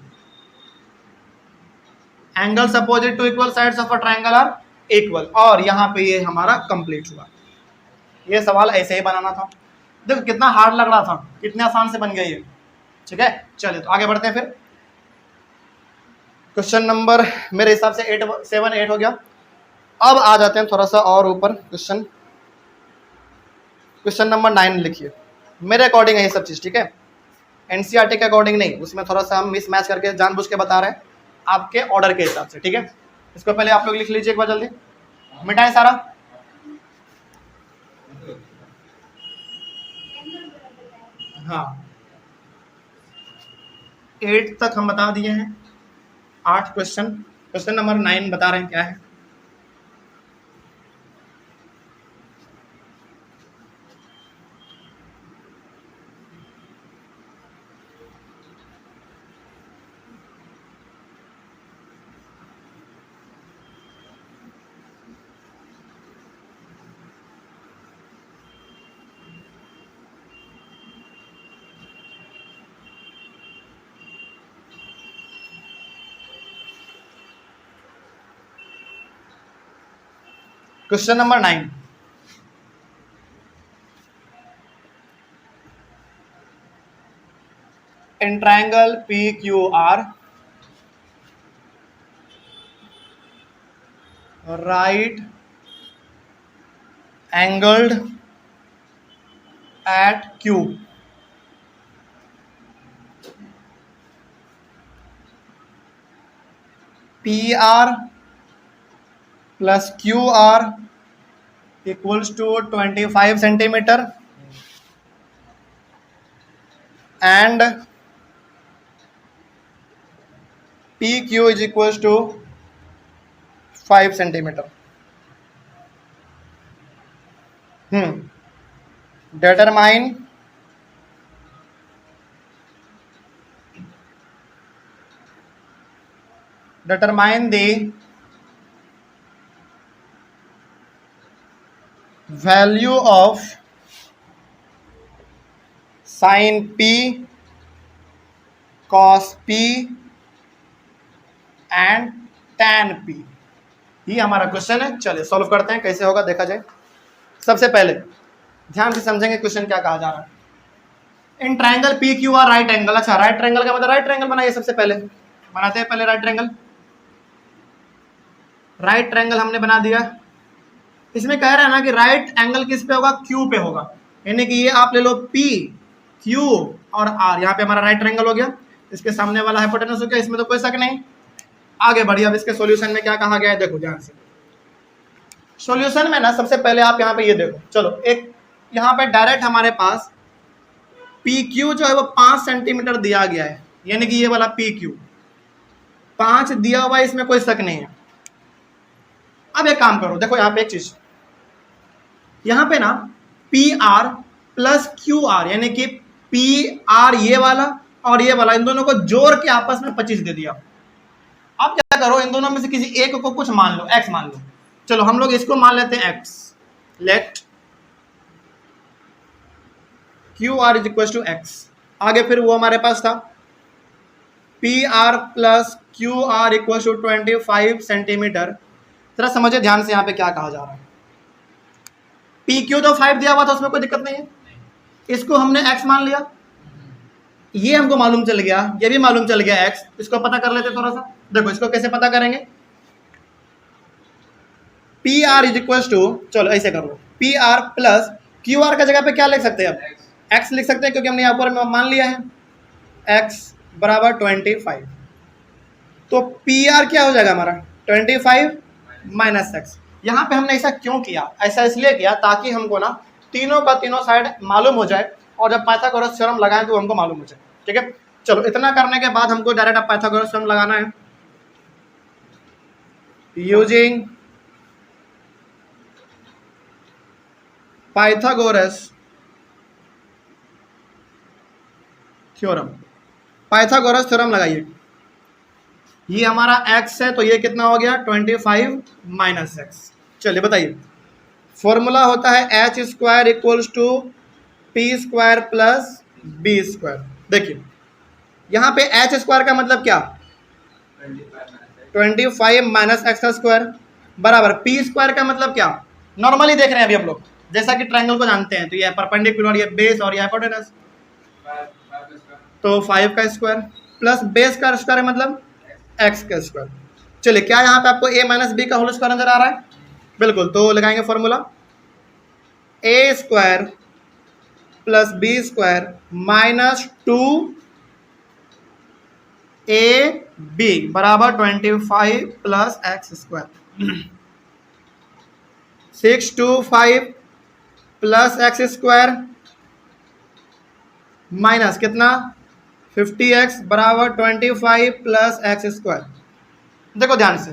Angles opposite to equal sides of a triangle are equal. और यहाँ पे ये हमारा कंप्लीट हुआ। ये सवाल ऐसे ही बनाना था। देखो कितना हार्ड लग रहा था, कितने आसान से बन गया ये। ठीक है, चलिए तो आगे बढ़ते हैं। फिर क्वेश्चन नंबर मेरे हिसाब से 7 8 हो गया। अब आ जाते हैं थोड़ा सा और ऊपर। क्वेश्चन नंबर 9 लिखिए। मेरे अकॉर्डिंग है ये सब चीज़, ठीक है, NCERT के अकॉर्डिंग नहीं। उसमें थोड़ा सा हम मिस मैच करके जानबूझ के बता रहे हैं आपके ऑर्डर के हिसाब से। ठीक है, इसको पहले आप लोग लिख लीजिए एक बार जल्दी, मिटाएं सारा। हाँ, 8 तक हम बता दिए हैं, 8 क्वेश्चन। क्वेश्चन नंबर 9 बता रहे हैं क्या है। Question number 9, in triangle PQR, right angled at Q, PR plus QR equals to 25 centimeter and PQ is equals to 5 centimeter. Determine the value of sin P, cos P and tan P। ये हमारा क्वेश्चन है। चलिए सॉल्व करते हैं, कैसे होगा देखा जाए। सबसे पहले ध्यान से समझेंगे क्वेश्चन क्या कहा जा रहा है। In triangle PQR right angle. अच्छा, राइट ट्रायंगल का मतलब राइट ट्रायंगल बनाइए। सबसे पहले बनाते हैं, पहले राइट ट्रायंगल। राइट ट्रायंगल हमने बना दिया। इसमें कह रहा है ना कि राइट एंगल किस पे होगा? Q पे होगा। यानी कि ये आप ले लो P, Q और R। यहाँ पे हमारा राइट ट्रायंगल हो गया। इसके सामने वाला हाइपोटेनस हो गया, इसमें तो कोई शक नहीं। आगे बढ़िए। अब इसके सॉल्यूशन में क्या कहा गया है देखो ध्यान से। सॉल्यूशन में ना सबसे पहले आप यहाँ पे ये देखो। चलो एक यहाँ पे डायरेक्ट हमारे पास PQ जो है वो 5 सेंटीमीटर दिया गया है, यानी कि ये वाला PQ 5 दिया हुआ है, इसमें कोई शक नहीं है। अब एक काम करो, देखो यहाँ पे एक चीज, यहाँ पे ना P R plus Q are, यानी कि पी आर ये वाला और ये वाला, इन दोनों को जोड़ के आपस में 25 दे दिया। अब क्या करो, इन दोनों में से किसी एक को कुछ मान लो, एक्स मान लो। चलो हम लोग इसको मान लेते हैं X. Let Q R is equal to X. आगे फिर वो हमारे पास था P R plus Q R equal to 25 centimetre. जरा समझे ध्यान से यहाँ पे क्या कहा जा रहा है। पी क्यू तो 5 दिया हुआ था, उसमें कोई दिक्कत नहीं है। इसको हमने x मान लिया, ये हमको मालूम चल गया, ये भी मालूम चल गया x। इसको पता कर लेते थोड़ा सा। देखो इसको कैसे पता करेंगे। P R is equal to, चलो ऐसे कर लो, P R plus Q R का जगह पे क्या लिख सकते हैं, अब x लिख सकते हैं, क्योंकि हमने यहाँ पर मान लिया है x बराबर 25। तो पी आर क्या हो जाएगा हमारा 25 माइनस एक्स। यहाँ पे हमने ऐसा क्यों किया, ऐसा इसलिए किया ताकि हमको ना तीनों का तीनों साइड मालूम हो जाए, और जब पाइथागोरस थ्योरम लगाएं तो हमको मालूम हो जाए। ठीक है, चलो इतना करने के बाद हमको डायरेक्ट अब पाइथागोरस थ्योरम लगाना है। Using Pythagoras theorem, Pythagoras theorem लगाइए। ये हमारा x है, तो ये कितना हो गया 25 माइनस एक्स। चलिए बताइए, फॉर्मूला होता है H square equals to P square plus B square. देखिए यहाँ पे एच स्क्वायर का मतलब क्या, 25 माइनस एक्स का स्क्वायर बराबर पी स्क्वायर का मतलब क्या, नॉर्मली देख रहे हैं अभी हम लोग, जैसा कि ट्रायंगल को जानते हैं, तो ये परपेंडिकुलर, ये बेस और ये हाइपोटेनस, तो 5 का स्क्वायर प्लस बेस का स्क्वायर मतलब एक्स का स्क्वायर। चलिए क्या यहाँ पे आपको a माइनस बी का होल स्क्वायर नजर आ रहा है, बिल्कुल, तो लगाएंगे formula A square plus B square minus 2 A B बराबर 25 plus X square. 625 plus X square minus कितना 50x बराबर 25 प्लस एक्स स्क्वायर। देखो ध्यान से,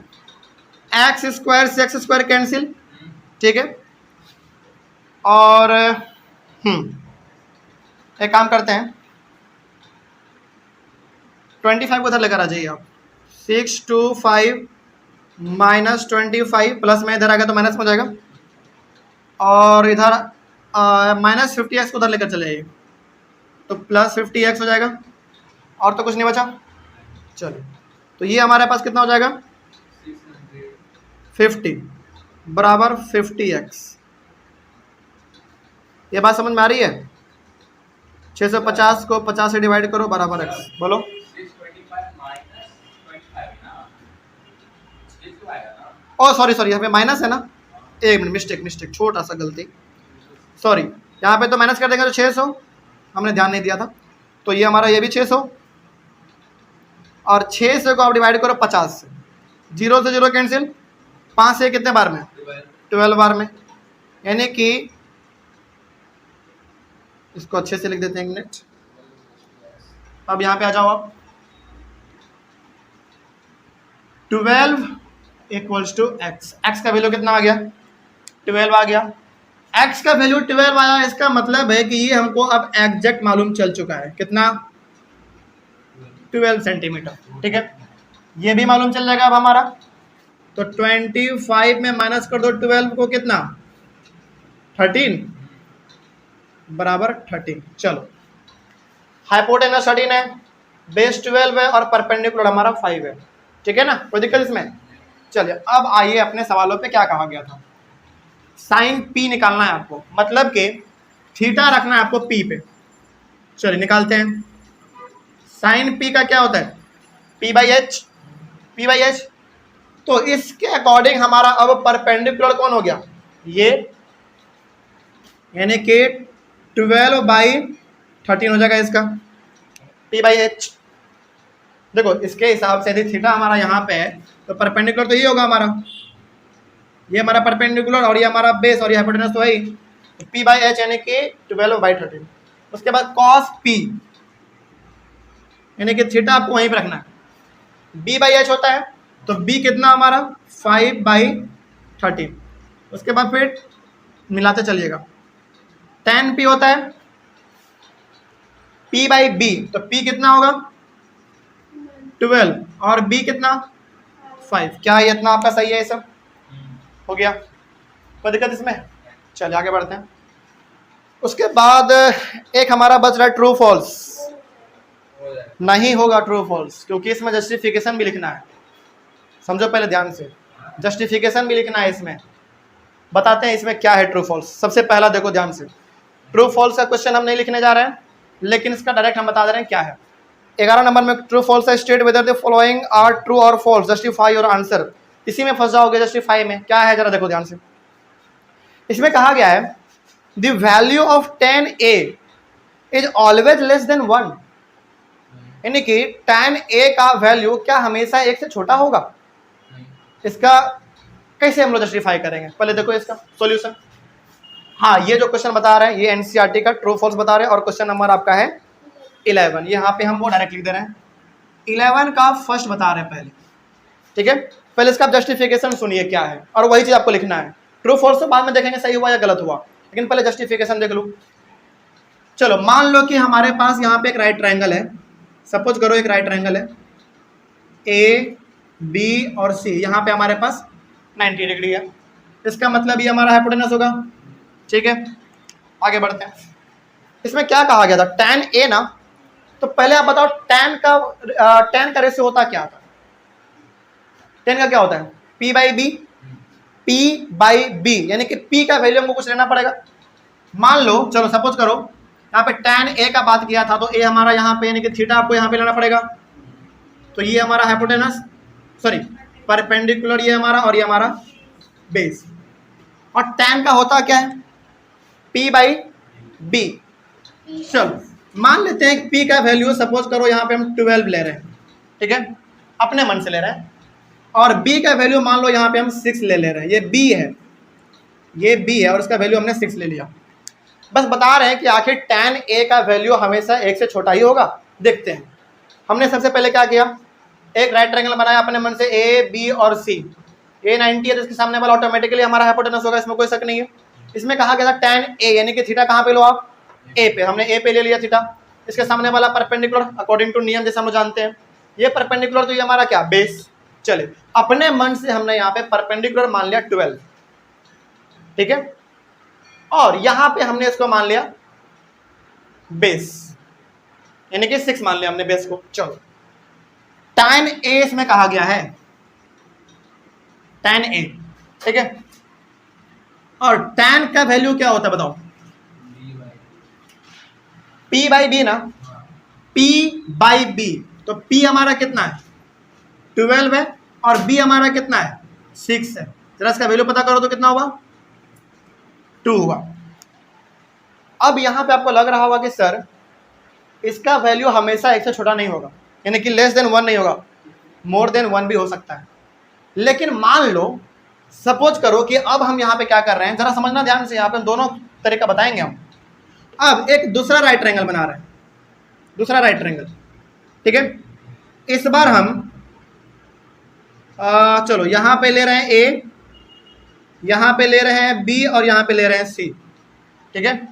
एक्स स्क्वायर से एक्स स्क्वायर कैंसिल, ठीक है, और एक काम करते हैं, 25 को इधर लेकर आ जाइए आप। 625 माइनस 25 प्लस में इधर आ गया तो माइनस में हो जाएगा, और इधर माइनस 50x को उधर लेकर चले जाइए तो प्लस 50x हो जाएगा, और तो कुछ नहीं बचा। चलो तो ये हमारे पास कितना हो जाएगा 50 बराबर 50x। ये बात समझ में आ रही है। 650 को 50 से डिवाइड करो बराबर x, बोलो। ओ सॉरी यहाँ पे माइनस है ना, एक मिनट, मिस्टेक छोटा सा गलती, सॉरी, यहाँ पे तो माइनस कर देंगे तो 600, हमने ध्यान नहीं दिया था, तो ये हमारा ये भी 600, और 600 को आप डिवाइड करो 50 से, 0 से 0 कैंसिल, 5 से कितने बार में 12 बार में, यानी कि इसको अच्छे से लिख देते हैं, एक मिनट। अब यहाँ पे आ जाओ आप, 12 इक्वल्स टू एक्स। एक्स का वैल्यू कितना आ गया 12 आ गया। एक्स का वैल्यू 12 आया, इसका मतलब है कि ये हमको अब एग्जैक्ट मालूम चल चुका है, कितना 12 सेंटीमीटर। ठीक है, ये भी मालूम चल जाएगा अब हमारा, तो 25 में माइनस कर दो 12 को, कितना 13 बराबर 13। चलो हाइपोटेनस 13 है, बेस 12 है, और परपेंडिकुलर हमारा 5 है। ठीक है ना, कोई दिक्कत इसमें। चलिए अब आइए अपने सवालों पे क्या कहा गया था। साइन पी निकालना है आपको, मतलब कि थीटा रखना है आपको पी पे। चलिए निकालते हैं। साइन पी का क्या होता है पी बाई एच। तो इसके अकॉर्डिंग हमारा अब परपेंडिकुलर कौन हो गया, ये, यानी कि 12/13 हो जाएगा इसका पी बाई एच। देखो इसके हिसाब से यदि थीटा हमारा यहाँ पे है तो परपेंडिकुलर तो ये होगा हमारा, ये हमारा परपेंडिकुलर, और ये हमारा बेस, और ये हाइपोटेनस तो है ही, तो पी बाई एच यानी कि 12/13। उसके बाद कॉस पी, यानी कि थीटा आपको वहीं पे रखना है, बी बाई एच होता है, तो बी कितना हमारा 5/13। उसके बाद फिर मिलाते चलिएगा, tan p होता है p बाई b, तो p कितना होगा 12 और b कितना 5। क्या ये इतना आपका सही है? ये सब हो गया, कोई दिक्कत इसमें? चलिए आगे बढ़ते हैं। उसके बाद एक हमारा बच रहा है ट्रू फॉल्स। नहीं होगा ट्रू फॉल्स, क्योंकि इसमें जस्टिफिकेशन भी लिखना है। समझो पहले ध्यान से, जस्टिफिकेशन भी लिखना है इसमें। बताते हैं इसमें क्या है ट्रू फॉल्स। सबसे पहला देखो ध्यान से, ट्रू फॉल्स का क्वेश्चन हम नहीं लिखने जा रहे हैं, लेकिन इसका डायरेक्ट हम बता दे रहे हैं क्या है। 11 नंबर में ट्रू फॉल्स है, state whether the following are true और फॉल्स, जस्टिफाई योर आंसर। इसी में फंस जाओगे, जस्टिफाई में क्या है जरा देखो ध्यान से। इसमें कहा गया है the value of 10a is always less than 1, यानी कि tan a का वैल्यू क्या हमेशा 1 से छोटा होगा? इसका कैसे हम लोग जस्टिफाई करेंगे? पहले देखो इसका सॉल्यूशन। हाँ, ये जो क्वेश्चन बता रहे हैं ये एनसीईआरटी का ट्रू फॉल्स बता रहे हैं, और क्वेश्चन नंबर आपका है 11। यहाँ पे हम वो डायरेक्ट लिख दे रहे हैं। 11 का फर्स्ट बता रहे हैं पहले, ठीक है। पहले इसका जस्टिफिकेशन सुनिए क्या है, और वही चीज आपको लिखना है। ट्रू फॉल्स तो बाद में देखेंगे सही हुआ या गलत हुआ, लेकिन पहले जस्टिफिकेशन देख लो। चलो मान लो कि हमारे पास यहाँ पे एक राइट ट्रायंगल है। सपोज करो एक राइट ट्रायंगल है, ए बी और सी, यहाँ पे हमारे पास 90 डिग्री है। इसका मतलब ये हमारा हाइपोटेनस होगा, ठीक है। आगे बढ़ते हैं। इसमें क्या कहा गया था? tan a ना, तो पहले आप बताओ tan का रेशियो होता क्या था? tan का क्या होता है? p by B, p by B, यानी कि p का वैल्यू हमको कुछ लेना पड़ेगा। मान लो, चलो सपोज करो यहाँ पे tan a का बात किया था, तो a हमारा यहाँ पे, यानी कि थीटा आपको यहाँ पे लेना पड़ेगा। तो ये हमारा हाइपोटेनस, सॉरी परपेंडिकुलर, ये हमारा, और ये हमारा बेस। और tan का होता क्या है? p by B. चलो मान लेते हैं p का वैल्यू, सपोज करो यहाँ पे हम 12 ले रहे हैं, ठीक है, अपने मन से ले रहे हैं। और b का वैल्यू मान लो यहाँ पे हम 6 ले रहे हैं। ये b है, ये b है, और इसका वैल्यू हमने 6 ले लिया। बस बता रहे हैं कि आखिर tan a का वैल्यू हमेशा 1 से छोटा ही होगा। देखते हैं। हमने सबसे पहले क्या किया, एक राइट ट्रायंगल बनाया अपने मन से, a b और c। a 90 है तो इसके सामने वाला ऑटोमेटिकली हमारा हाइपोटेनस होगा, इसमें कोई शक नहीं है। इसमें कहा गया था tan a, यानी कि थीटा कहाँ पे लो आप? a पे। हमने a पे ले लिया थीटा। इसके सामने वाला परपेंडिकुलर, अकॉर्डिंग टू नियम जैसे हम लोग जानते हैं, ये परपेंडिकुलर, तो ये हमारा क्या? बेस। चले अपने मन से हमने यहाँ पे परपेंडिकुलर मान लिया 12, ठीक है, और यहाँ पे हमने इसको मान लिया बेस, यानी कि 6 मान लिया हमने बेस को। चलो tan a इसमें कहा गया है, tan a, ठीक है। और tan का वैल्यू क्या होता है बताओ? p बाई बी ना, p बाई बी। तो p हमारा कितना है? 12 है, और b हमारा कितना है? 6 है। जरा इसका वैल्यू पता करो तो कितना होगा? 2 होगा। अब यहां पे आपको लग रहा होगा कि सर इसका वैल्यू हमेशा 1 से छोटा नहीं होगा, यानी कि लेस देन 1 नहीं होगा, मोर देन 1 भी हो सकता है। लेकिन मान लो, सपोज करो कि अब हम यहाँ पे क्या कर रहे हैं, जरा समझना ध्यान से, यहाँ पे दोनों तरीका बताएंगे हम। अब एक दूसरा राइट ट्रायंगल बना रहे हैं, दूसरा राइट ट्रायंगल, ठीक है। इस बार हम चलो यहाँ पे ले रहे हैं a, यहाँ पे ले रहे हैं b, और यहाँ पे ले रहे हैं c, ठीक है,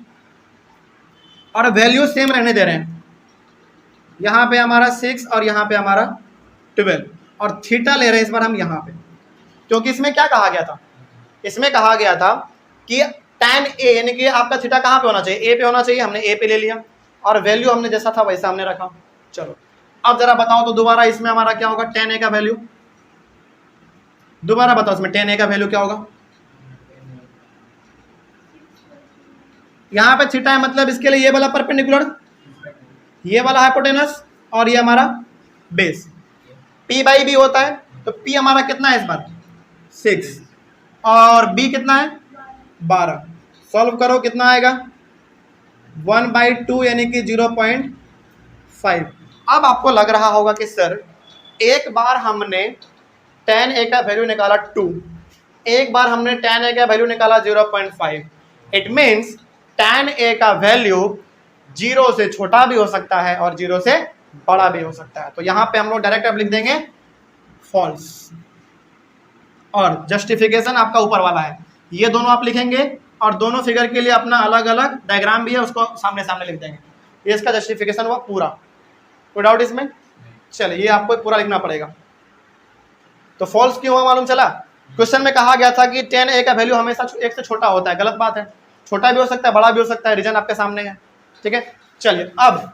और वैल्यू सेम रहने दे रहे हैं। यहाँ पे हमारा 6 और यहाँ पे हमारा 12, और थीटा ले रहे हैं इस बार हम यहाँ पे, क्योंकि इसमें क्या कहा गया था? इसमें कहा गया था कि tan a, यानी कि आपका थीटा कहाँ पे होना चाहिए? a पे होना चाहिए। हमने a पे ले लिया, और वैल्यू हमने जैसा था वैसा हमने रखा। चलो अब जरा बताओ तो दोबारा इसमें हमारा क्या होगा? tan a का वैल्यू दोबारा बताओ, इसमें tan a का वैल्यू क्या होगा? यहाँ पे थीटा है, मतलब इसके लिए ये वाला परपेंडिकुलर, ये वाला हाइपोटेनस, और ये हमारा बेस। p बाई बी होता है, तो p हमारा कितना है इस बार? 6, और b कितना है? 12। सॉल्व करो कितना आएगा? 1/2, यानी कि 0.5। अब आपको लग रहा होगा कि सर एक बार हमने tan a का वैल्यू निकाला 2, एक बार हमने tan a का वैल्यू निकाला 0.5। इट मीन्स tan a का वैल्यू 0 से छोटा भी हो सकता है और 0 से बड़ा भी हो सकता है। तो यहाँ पे हम लोग डायरेक्ट अब लिख देंगे फॉल्स, और जस्टिफिकेशन आपका ऊपर वाला है, ये दोनों आप लिखेंगे, और दोनों फिगर के लिए अपना अलग अलग डायग्राम भी है, उसको सामने सामने लिख देंगे। ये इसका जस्टिफिकेशन हुआ पूरा, कोई डाउट इसमें? चलिए ये आपको पूरा लिखना पड़ेगा। तो फॉल्स क्यों हुआ मालूम चला? क्वेश्चन में कहा गया था कि 10a का वैल्यू हमेशा 1 से छोटा होता है, गलत बात है, छोटा भी हो सकता है बड़ा भी हो सकता है, रीजन आपके सामने है, ठीक है। चलिए अब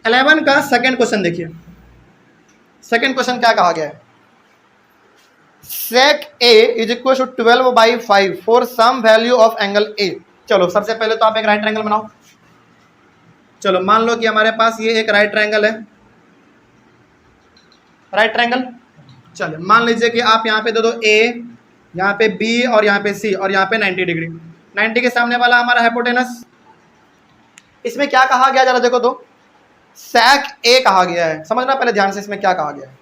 11 का सेकंड क्वेश्चन देखिए। सेकंड क्वेश्चन क्या कहा गया है? sec a is equal to 12/5 for some value of angle a। चलो सबसे पहले तो आप एक राइट ट्रायंगल बनाओ। चलो मान लो कि हमारे पास ये एक राइट ट्रायंगल है, राइट ट्रायंगल। चलिए मान लीजिए कि आप यहाँ पे दे दो a, यहाँ पे b और यहाँ पे c और यहाँ पे 90 डिग्री। 90 के सामने वाला हमारा हाइपोटेनस। इसमें क्या कहा गया जरा देखो तो, sec a कहा गया है। समझना पहले ध्यान से इसमें क्या कहा गया है,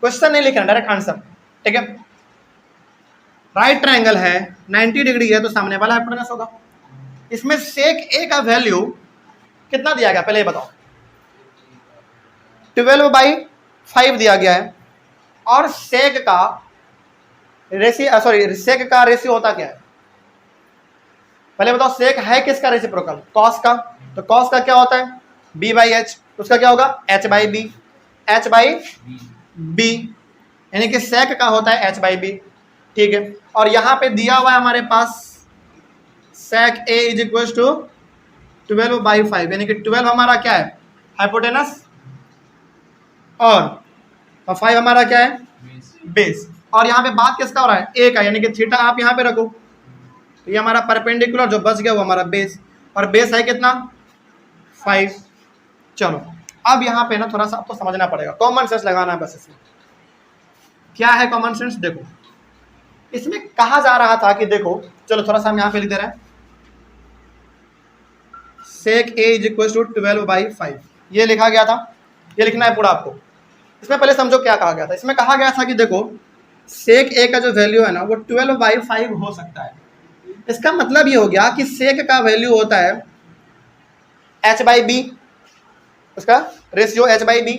क्वेश्चन नहीं लिखना, डायरेक्ट आंसर, ठीक है। राइट ट्रायंगल है, 90 डिग्री है, तो सामने वाला हाइपोटेनस होगा। इसमें sec a का वैल्यू कितना दिया गया पहले ये बताओ? 12/5 दिया गया है। और सेक का रेशियो होता क्या है पहले बताओ? सेक है किसका रेसिप्रोकल? कॉस का। तो कॉस का क्या होता है? b/h। उसका क्या होगा? h/b। h/b यानी कि सेक का होता है h/b, ठीक है। और यहां पे दिया हुआ है हमारे पास sec a is equal to 12/5, यानी कि 12 हमारा क्या है? हाइपोटेनस, और 5 हमारा क्या है? बेस। और यहाँ पे बात किसका हो रहा है? ए का, यानी कि थीटा आप यहाँ पे रखो, तो ये हमारा परपेंडिकुलर जो बच गया वो हमारा बेस, और बेस है कितना? 5। चलो अब यहाँ पे ना थोड़ा सा आपको समझना पड़ेगा, कॉमन सेंस लगाना है बस। इसमें क्या है कॉमन सेंस? देखो इसमें कहा जा रहा था कि देखो, चलो थोड़ा सा हम यहाँ पे लिख दे रहे हैं, sec a is equal to 12/5, ये लिखा गया था, ये लिखना है पूरा आपको। इसमें पहले समझो क्या कहा गया था। इसमें कहा गया था कि देखो sec a का जो वैल्यू है ना वो 12/5 हो सकता है। इसका मतलब ये हो गया कि sec का वैल्यू होता है h/b, उसका रेशियो h/b।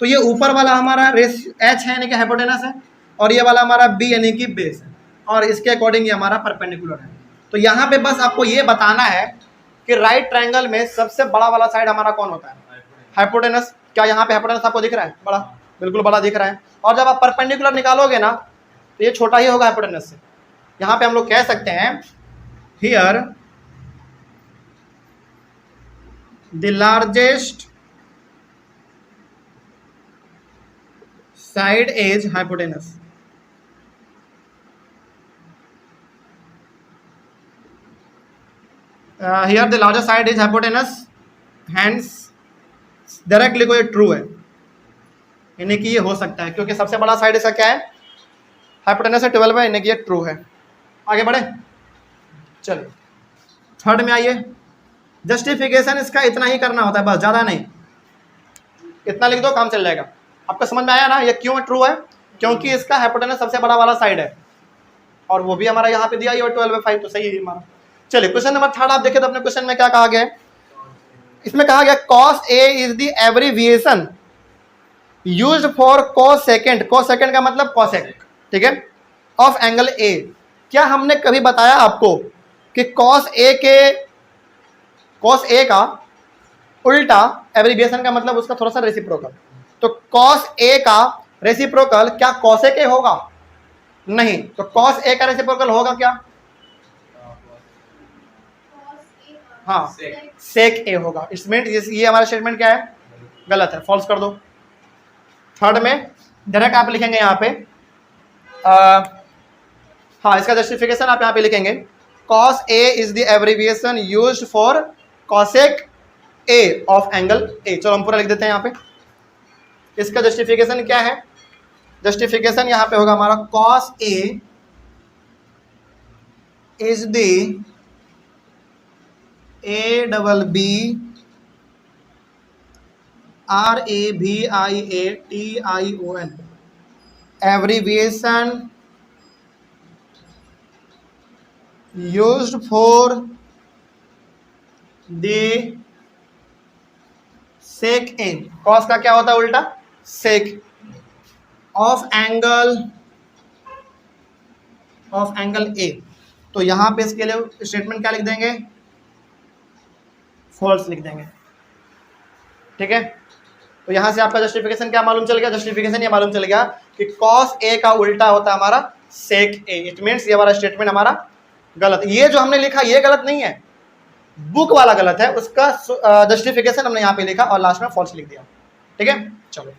तो ये ऊपर वाला हमारा रेशियो h है यानी कि हाइपोटेनस है, और ये वाला हमारा b यानी कि बेस है, और इसके अकॉर्डिंग ये हमारा परपेंडिकुलर है। तो यहाँ पे बस आपको ये बताना है कि राइट ट्रायंगल में सबसे बड़ा वाला साइड हमारा कौन होता है? हाइपोटेनस। क्या यहाँ पे हाइपोटेनस आपको दिख रहा है? बड़ा, बिल्कुल बड़ा दिख रहा है। और जब आप परपेंडिकुलर निकालोगे ना तो ये छोटा ही होगा हाइपोटेनस से। यहाँ पे हम लोग कह सकते हैं here the largest side is hypotenuse. Here the largest side is hypotenuse, hence direct लिखो ये ट्रू है, यानी कि ये हो सकता है, क्योंकि सबसे बड़ा साइड इसका क्या है? हाइपोटेनस है 12 है, यानी कि ये ट्रू है। आगे बढ़े, चलिए थर्ड में आइए। जस्टिफिकेशन इसका इतना ही करना होता है बस, ज़्यादा नहीं, इतना लिख दो काम चल जाएगा। आपको समझ में आया ना ये क्यों ट्रू है? क्योंकि इसका हाइपोटेनस सबसे बड़ा वाला साइड है, और वो भी हमारा यहाँ पे दिया ही 12/5, तो सही है हमारा। चलिए क्वेश्चन नंबर 3 आप देखें तो अपने क्वेश्चन में क्या कहा गया है? इसमें कहा गया cos a is the abbreviation used for cosecant. Cosecant का मतलब कोसेक, ठीक है, ऑफ एंगल a। क्या हमने कभी बताया आपको कि cos a का उल्टा एब्रीविएशन का मतलब उसका थोड़ा सा रेसिप्रोकल। तो cos a का रेसिप्रोकल क्या cosec a होगा? नहीं। तो cos a का रेसिप्रोकल होगा क्या? हाँ, sec a होगा। इसमें ये हमारा स्टेटमेंट क्या है? गलत है, फॉल्स कर दो। थर्ड में डायरेक्ट आप लिखेंगे यहाँ पे हाँ, इसका जस्टिफिकेशन आप यहाँ पे लिखेंगे cos a is the abbreviation used for cosec a of angle a। चलो हम पूरा लिख देते हैं यहाँ पे। इसका जस्टिफिकेशन क्या है? जस्टिफिकेशन यहाँ पे होगा हमारा cos a is the ABB RAVIATION abbreviation used for the sec a। cos का क्या होता है उल्टा? sec of angle A। तो यहाँ पे इसके लिए स्टेटमेंट क्या लिख देंगे, फॉल्स लिख देंगे। ठीक है, तो यहाँ से आपका जस्टिफिकेशन क्या मालूम चल गया, जस्टिफिकेशन ये मालूम चल गया कि कॉस ए का उल्टा होता है हमारा सेक ए। इट मीन्स ये वाला स्टेटमेंट हमारा गलत, ये जो हमने लिखा ये गलत नहीं है, बुक वाला गलत है, उसका जस्टिफिकेशन हमने यहाँ पे लिखा और लास्ट में फॉल्स लिख दिया। ठीक है, चलो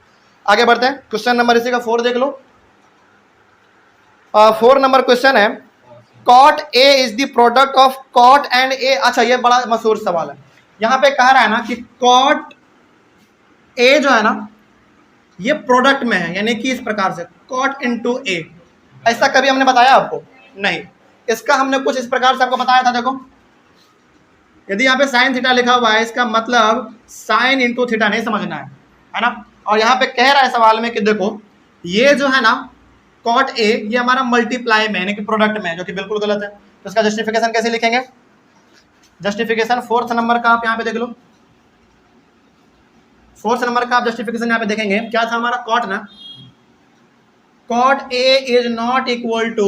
आगे बढ़ते हैं। क्वेश्चन नंबर इसी का 4 देख लो। 4 नंबर क्वेश्चन है, cot A is the product of cot and A. अच्छा, ये बड़ा मशहूर सवाल है। यहाँ पे कह रहा है ना कि कॉट ए जो है ना ये प्रोडक्ट में है, यानी कि इस प्रकार से कॉट इनटू ए। ऐसा कभी हमने बताया आपको? नहीं। इसका हमने कुछ इस प्रकार से आपको बताया था। देखो, यदि यहाँ पे साइन थीटा लिखा हुआ है, इसका मतलब साइन इंटू थीटा नहीं समझना है ना। और यहाँ पे कह रहा है सवाल में कि देखो ये जो है ना कॉट ए ये हमारा मल्टीप्लाई में यानी कि प्रोडक्ट में है, जो कि बिल्कुल गलत है। तो इसका जस्टिफिकेशन कैसे लिखेंगे? जस्टिफिकेशन 4th नंबर का आप यहाँ पे देख लो। 4th नंबर का आप जस्टिफिकेशन यहाँ पे देखेंगे, क्या था हमारा कॉट ना, cot A is not equal to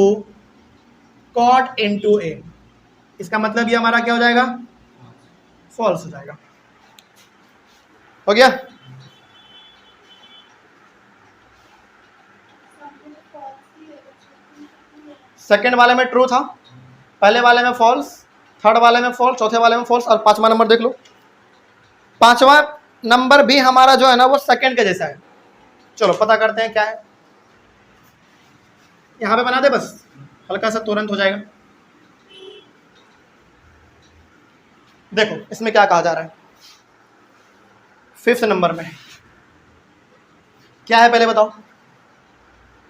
cot into A. इसका मतलब ये हमारा क्या हो जाएगा, फॉल्स हो जाएगा। हो गया? सेकंड वाले में ट्रू था, पहले वाले में फॉल्स, थर्ड वाले में फॉल्स, चौथे वाले में फॉल्स, और 5वां नंबर देख लो। 5वां नंबर भी हमारा जो है ना वो सेकंड के जैसा है। चलो पता करते हैं क्या है। यहां पे बना दे बस, हल्का सा तुरंत हो जाएगा। देखो इसमें क्या कहा जा रहा है। 5th नंबर में क्या है पहले बताओ?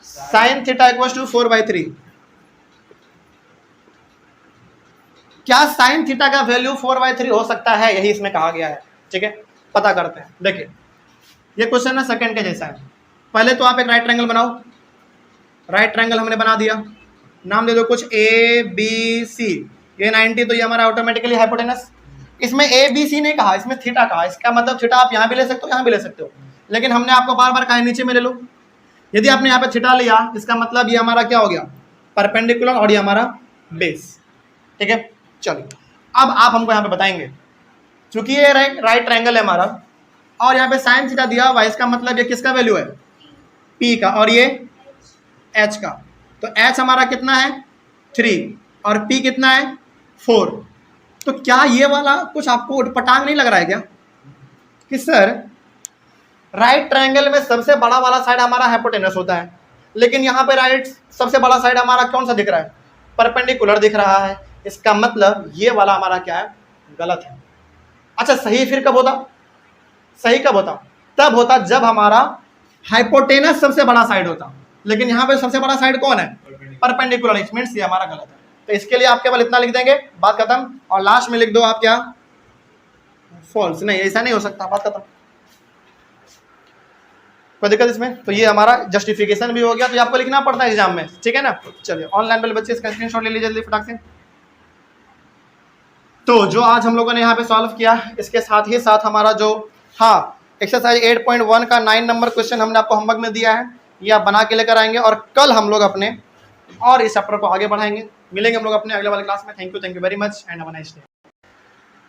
Sine theta equal to 4/3। क्या साइन थीटा का वैल्यू 4/3 हो सकता है? यही इसमें कहा गया है। ठीक है, पता करते हैं। देखिए ये क्वेश्चन है सेकंड के जैसा है। पहले तो आप एक राइट ट्रायंगल बनाओ। राइट ट्रायंगल हमने बना दिया, नाम दे दो कुछ ए बी सी। ये 90 तो ये हमारा ऑटोमेटिकली हाइपोटेनस। इसमें ए बी सी नहीं कहा, इसमें थीटा कहा। इसका मतलब थीटा आप यहाँ भी ले सकते हो, यहाँ भी ले सकते हो, लेकिन हमने आपको बार बार कहा नीचे में ले लो। यदि आपने यहाँ पे थीटा लिया, इसका मतलब ये हमारा क्या हो गया, परपेंडिकुलर, और ये हमारा बेस। ठीक है, चलिए अब आप हमको यहाँ पे बताएंगे, चूंकि ये राइट ट्रायंगल है हमारा और यहाँ पे साइन थीटा दिया हुआ है, इसका मतलब ये किसका वैल्यू है, पी का, और ये एच का। तो एच हमारा कितना है 3 और पी कितना है 4। तो क्या ये वाला कुछ आपको उटपटांग नहीं लग रहा है क्या कि सर राइट ट्रायंगल में सबसे बड़ा वाला साइड हमारा हाइपोटेनस होता है, लेकिन यहाँ पे राइट सबसे बड़ा साइड हमारा कौन सा दिख रहा है, परपेंडिकुलर दिख रहा है। इसका मतलब ये वाला हमारा क्या है, गलत है। अच्छा सही फिर कब होता, सही कब होता, तब होता जब हमारा हाइपोटेनस सबसे बड़ा साइड होता, लेकिन यहाँ पे सबसे बड़ा साइड कौन है, परपेंडिकुलर। इट मींस ये हमारा गलत है। तो इसके लिए आप केवल इतना लिख देंगे, बात खत्म। और लास्ट में लिख दो आप क्या, फॉल्स। नहीं ऐसा नहीं हो सकता, बात खत्म, कोई दिक्कत इसमें। तो ये हमारा जस्टिफिकेशन भी हो गया। तो ये आपको लिखना पड़ता है एग्जाम में, ठीक है ना। चलिए ऑनलाइन वाले बच्चे इसका स्क्रीनशॉट ले लीजिए जल्दी फटाक से। तो जो आज हम लोगों ने यहाँ पे सॉल्व किया, इसके साथ ही साथ हमारा जो एक्सरसाइज 8.1 का 9 नंबर क्वेश्चन हमने आपको होमवर्क में दिया है, ये आप बना के लेकर आएंगे और कल हम लोग अपने और इस चैप्टर को आगे बढ़ाएंगे। मिलेंगे हम लोग अपने अगले वाले क्लास में। Thank you very much and have a nice day.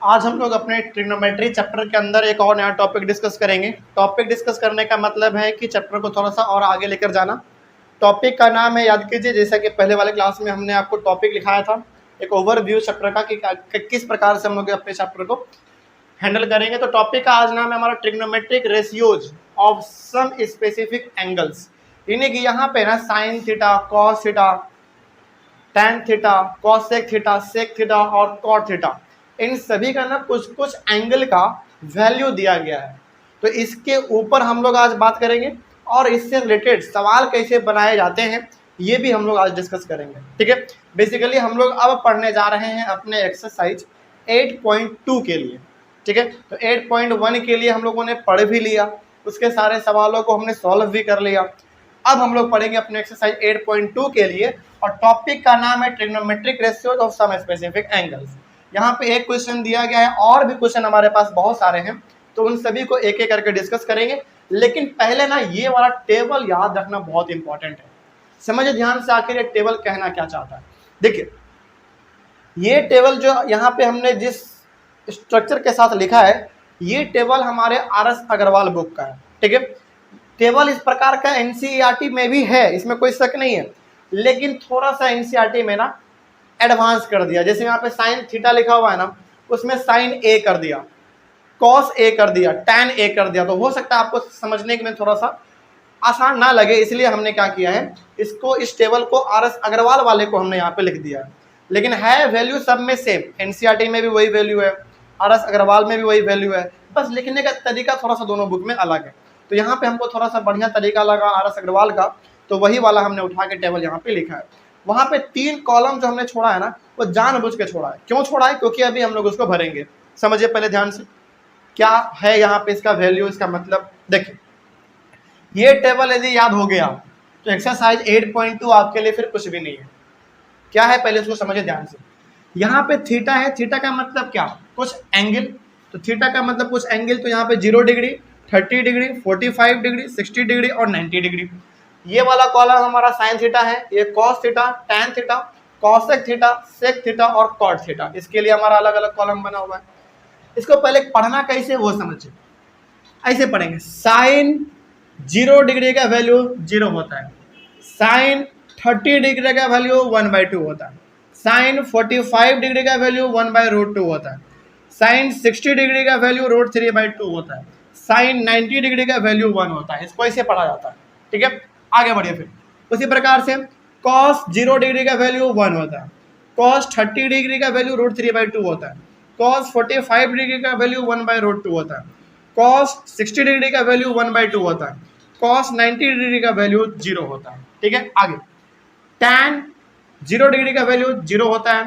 आज हम लोग अपने ट्रिग्नोमेट्री चैप्टर के अंदर एक और नया टॉपिक डिस्कस करेंगे। टॉपिक डिस्कस करने का मतलब है कि चैप्टर को थोड़ा सा और आगे लेकर जाना। टॉपिक का नाम है, याद कीजिए, जैसा कि पहले वाले क्लास में हमने आपको टॉपिक लिखाया था, एक ओवरव्यू चैप्टर का कि किस प्रकार से हम लोग अपने चैप्टर को हैंडल करेंगे। तो टॉपिक का आज नाम है हमारा trigonometric ratios of some specific angles. यानी कि यहाँ पे ना sine theta, cos theta, tan theta, cosec theta, sec theta और कॉट थीटा, इन सभी का ना कुछ कुछ एंगल का वैल्यू दिया गया है। तो इसके ऊपर हम लोग आज बात करेंगे और इससे रिलेटेड सवाल कैसे बनाए जाते हैं ये भी हम लोग आज डिस्कस करेंगे। ठीक है, बेसिकली हम लोग अब पढ़ने जा रहे हैं अपने एक्सरसाइज 8.2 के लिए। ठीक है, तो 8.1 के लिए हम लोगों ने पढ़ भी लिया, उसके सारे सवालों को हमने सॉल्व भी कर लिया। अब हम लोग पढ़ेंगे अपने एक्सरसाइज 8.2 के लिए और टॉपिक का नाम है trigonometric ratios of some specific angles. यहाँ पे एक क्वेश्चन दिया गया है और भी क्वेश्चन हमारे पास बहुत सारे हैं, तो उन सभी को एक एक करके डिस्कस करेंगे। लेकिन पहले ना ये वाला टेबल याद रखना बहुत इंपॉर्टेंट है। समझिए ध्यान से आखिर ये टेबल कहना क्या चाहता है। देखिए ये टेबल जो यहाँ पे हमने जिस स्ट्रक्चर के साथ लिखा है, ये टेबल हमारे आर.एस. अग्रवाल बुक का है, ठीक है। टेबल इस प्रकार का एनसीईआरटी में भी है, इसमें कोई शक नहीं है, लेकिन थोड़ा सा एनसीईआरटी में ना एडवांस कर दिया। जैसे यहाँ पे साइन थीटा लिखा हुआ है ना, उसमें साइन ए कर दिया, कॉस ए कर दिया, टैन ए कर दिया। तो हो सकता है आपको समझने में थोड़ा सा आसान ना लगे, इसलिए हमने क्या किया है, इसको इस टेबल को आर.एस. अग्रवाल वाले को हमने यहाँ पे लिख दिया है। लेकिन है वैल्यू सब में सेम, एनसीईआरटी में भी वही वैल्यू है, आर.एस. अग्रवाल में भी वही वैल्यू है, बस लिखने का तरीका थोड़ा सा दोनों बुक में अलग है। तो यहाँ पे हमको थोड़ा सा बढ़िया तरीका लगा आर.एस. अग्रवाल का, तो वही वाला हमने उठा के टेबल यहाँ पे लिखा है। वहाँ पे 3 कॉलम जो हमने छोड़ा है ना, वो जानबूझ के छोड़ा है। क्यों छोड़ा है? क्योंकि अभी हम लोग उसको भरेंगे। समझिए पहले ध्यान से क्या है यहाँ पे इसका वैल्यू, इसका मतलब देखिए, ये टेबल यदि याद हो गया तो एक्सरसाइज 8.2 आपके लिए फिर कुछ भी नहीं है। क्या है पहले उसको समझिए ध्यान से। यहाँ पे थीटा है, थीटा का मतलब क्या? कुछ एंगल। तो थीटा का मतलब कुछ एंगल, तो यहाँ पे 0 डिग्री, 30 डिग्री, 45 डिग्री, 60 डिग्री और 90 डिग्री। ये वाला कॉलम हमारा साइन थीटा है, ये cos theta, tan theta, cosec theta, sec theta और कॉट थीटा। इसके लिए हमारा अलग अलग कॉलम बना हुआ है। इसको पहले पढ़ना कैसे वो समझिए। ऐसे पढ़ेंगे, साइन 0 डिग्री का वैल्यू 0 होता है, साइन 30 डिग्री का वैल्यू 1/2 होता है, साइन 45 डिग्री का वैल्यू 1/√2 होता है, साइन 60 डिग्री का वैल्यू √3/2 होता है, साइन 90 डिग्री का वैल्यू 1 होता है। इसको ऐसे पढ़ा जाता है, ठीक है। आगे बढ़िए फिर उसी प्रकार से कॉस 0 डिग्री का वैल्यू 1 होता है, कॉस 30 डिग्री का वैल्यू √3/2 होता है, कॉस 45 डिग्री का वैल्यू 1/√2 होता है, कॉस 60 डिग्री का वैल्यू 1/2 होता है, कॉस 90 डिग्री का वैल्यू 0 होता है, ठीक है। आगे टैन 0 डिग्री का वैल्यू 0 होता है,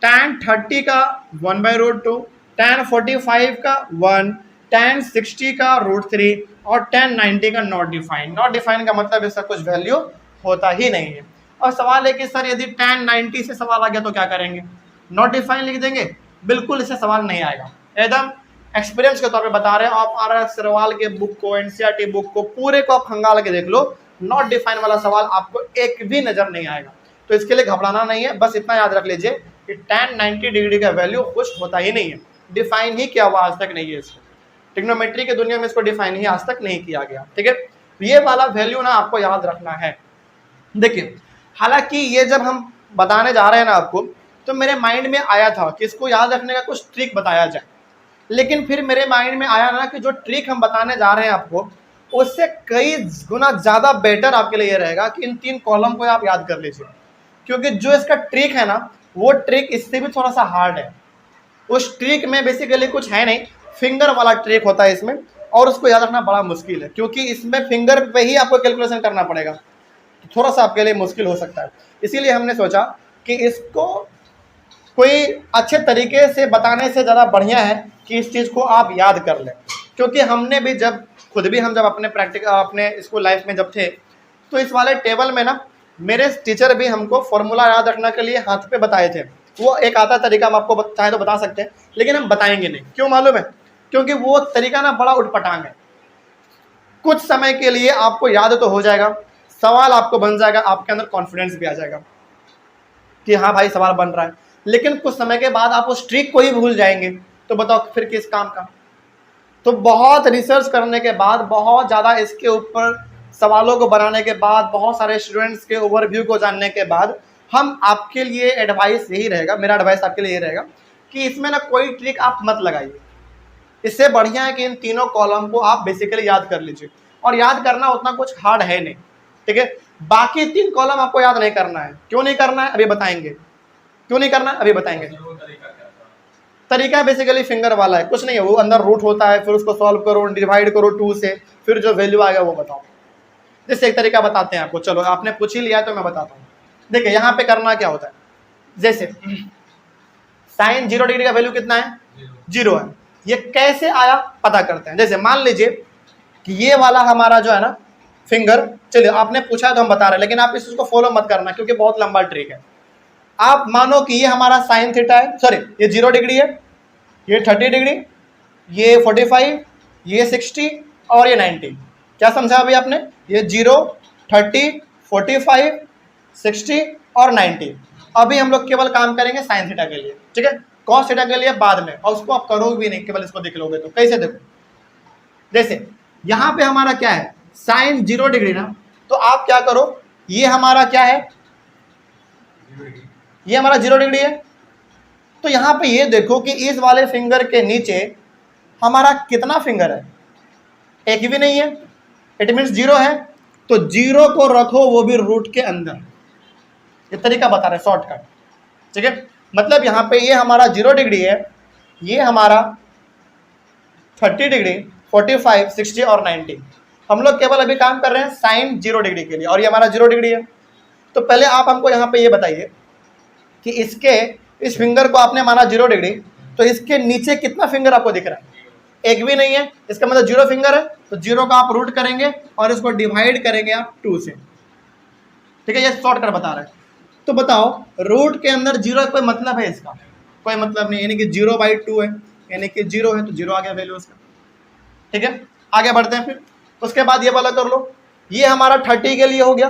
टैन 30 का 1/√2, टैन 45 का 1, टैन 60 का √3 और टैन 90 का नॉट डिफाइन। नॉट डिफाइन का मतलब इसका कुछ वैल्यू होता ही नहीं है। और सवाल है कि सर यदि टैन 90 से सवाल आ गया तो क्या करेंगे? नॉट डिफाइन लिख देंगे? बिल्कुल इससे सवाल नहीं आएगा। एकदम एक्सपीरियंस के तौर पे बता रहे हैं। आप आर.एस. अग्रवाल के बुक को, एनसीईआरटी बुक को पूरे को आप खंगाल के देख लो, नॉट डिफाइन वाला सवाल आपको एक भी नजर नहीं आएगा। तो इसके लिए घबराना नहीं है, बस इतना याद रख लीजिए कि टैन 90 डिग्री का वैल्यू कुछ होता ही नहीं है, डिफाइन ही किया हुआ आज तक नहीं है। इसको ट्रिग्नोमेट्री की दुनिया में इसको डिफाइन ही आज तक नहीं किया गया, ठीक है। ये वाला वैल्यू ना आपको याद रखना है। देखिए, हालांकि ये जब हम बताने जा रहे हैं ना आपको, तो मेरे माइंड में आया था कि इसको याद रखने का कुछ ट्रिक बताया जाए, लेकिन फिर मेरे माइंड में आया ना कि जो ट्रिक हम बताने जा रहे हैं आपको, उससे कई गुना ज़्यादा बेटर आपके लिए ये रहेगा कि इन 3 कॉलम को आप याद कर लीजिए, क्योंकि जो इसका ट्रिक है ना, वो ट्रिक इससे भी थोड़ा सा हार्ड है। उस ट्रिक में बेसिकली कुछ है नहीं, फिंगर वाला ट्रिक होता है इसमें, और उसको याद रखना बड़ा मुश्किल है, क्योंकि इसमें फिंगर पे ही आपको कैलकुलेशन करना पड़ेगा, तो थोड़ा सा आपके लिए मुश्किल हो सकता है। इसीलिए हमने सोचा कि इसको कोई अच्छे तरीके से बताने से ज़्यादा बढ़िया है कि इस चीज़ को आप याद कर लें। क्योंकि हमने भी जब खुद भी हम जब अपने स्कूल लाइफ में जब थे, तो इस वाले टेबल में ना मेरे टीचर भी हमको फॉर्मूला याद रखने के लिए हाथ पे बताए थे। वो एक आता तरीका हम आपको चाहे तो बता सकते हैं, लेकिन हम बताएंगे नहीं। क्यों मालूम है? क्योंकि वो तरीका ना बड़ा उटपटांग है। कुछ समय के लिए आपको याद तो हो जाएगा, सवाल आपको बन जाएगा, आपके अंदर कॉन्फिडेंस भी आ जाएगा कि हाँ भाई सवाल बन रहा है, लेकिन कुछ समय के बाद आप उस ट्रिक को ही भूल जाएंगे, तो बताओ फिर किस काम का। तो बहुत रिसर्च करने के बाद, बहुत ज़्यादा इसके ऊपर सवालों को बनाने के बाद, बहुत सारे स्टूडेंट्स के ओवरव्यू को जानने के बाद, हम आपके लिए एडवाइस यही रहेगा, मेरा एडवाइस आपके लिए ये रहेगा कि इसमें ना कोई ट्रिक आप मत लगाइए। इससे बढ़िया है कि इन तीनों कॉलम को आप बेसिकली याद कर लीजिए, और याद करना उतना कुछ हार्ड है नहीं, ठीक है। बाकी 3 कॉलम आपको याद नहीं करना है। क्यों नहीं करना है अभी बताएंगे, क्यों नहीं करना अभी बताएंगे। तरीका बेसिकली फिंगर वाला है, कुछ नहीं है, वो अंदर रूट होता है, फिर उसको सॉल्व करो, डिवाइड करो 2 से, फिर जो वैल्यू आएगा वो बताओ। जैसे एक तरीका बताते हैं आपको, चलो आपने पूछ ही लिया तो मैं बताता हूँ। देखिए यहाँ पे करना क्या होता है, जैसे साइन 0 डिग्री का वैल्यू कितना है? 0 है। ये कैसे आया पता करते हैं। जैसे मान लीजिए कि ये वाला हमारा जो है ना फिंगर, चलिए आपने पूछा है तो हम बता रहे हैं, लेकिन आप इसको फॉलो मत करना क्योंकि बहुत लंबा ट्रिक है। आप मानो कि ये हमारा साइन थीटा है, सॉरी ये 0 डिग्री है, ये 30 डिग्री, ये 45, ये 60 और ये 90। क्या समझा अभी आपने? ये 0, 30, 45, 60 और 90। अभी हम लोग केवल काम करेंगे साइन थीटा के लिए, ठीक है, कॉस थीटा के लिए बाद में, और उसको आप करोगे भी नहीं, केवल इसको देख लोगे। तो कैसे देखो, जैसे यहाँ पे हमारा क्या है साइन 0 डिग्री ना, तो आप क्या करो, ये हमारा क्या है, ये हमारा 0 डिग्री है। तो यहाँ पे ये देखो कि इस वाले फिंगर के नीचे हमारा कितना फिंगर है, एक भी नहीं है, इट मीन्स 0 है। तो 0 को रखो वो भी रूट के अंदर, ये तरीका बता रहे हैं शॉर्टकट, ठीक है। मतलब यहाँ पे ये हमारा 0 डिग्री है, ये हमारा 30 डिग्री, 45, 60 और 90। हम लोग केवल अभी काम कर रहे हैं साइन 0 डिग्री के लिए, और ये हमारा 0 डिग्री है। तो पहले आप हमको यहाँ पे ये बताइए कि इसके इस फिंगर को आपने माना 0 डिग्री, तो इसके नीचे कितना फिंगर आपको दिख रहा है, एक भी नहीं है, इसका मतलब 0 फिंगर है। तो 0 का आप रूट करेंगे और इसको डिवाइड करेंगे आप 2 से, ठीक है, ये शॉर्टकट बता रहा है। तो बताओ रूट के अंदर 0 कोई मतलब है इसका, कोई मतलब नहीं, यानी कि 0/2 है, यानी कि 0 है तो 0 आ गया वैल्यू उसका, ठीक है। आगे बढ़ते हैं फिर, उसके बाद ये वाला कर लो, ये हमारा 30 के लिए हो गया,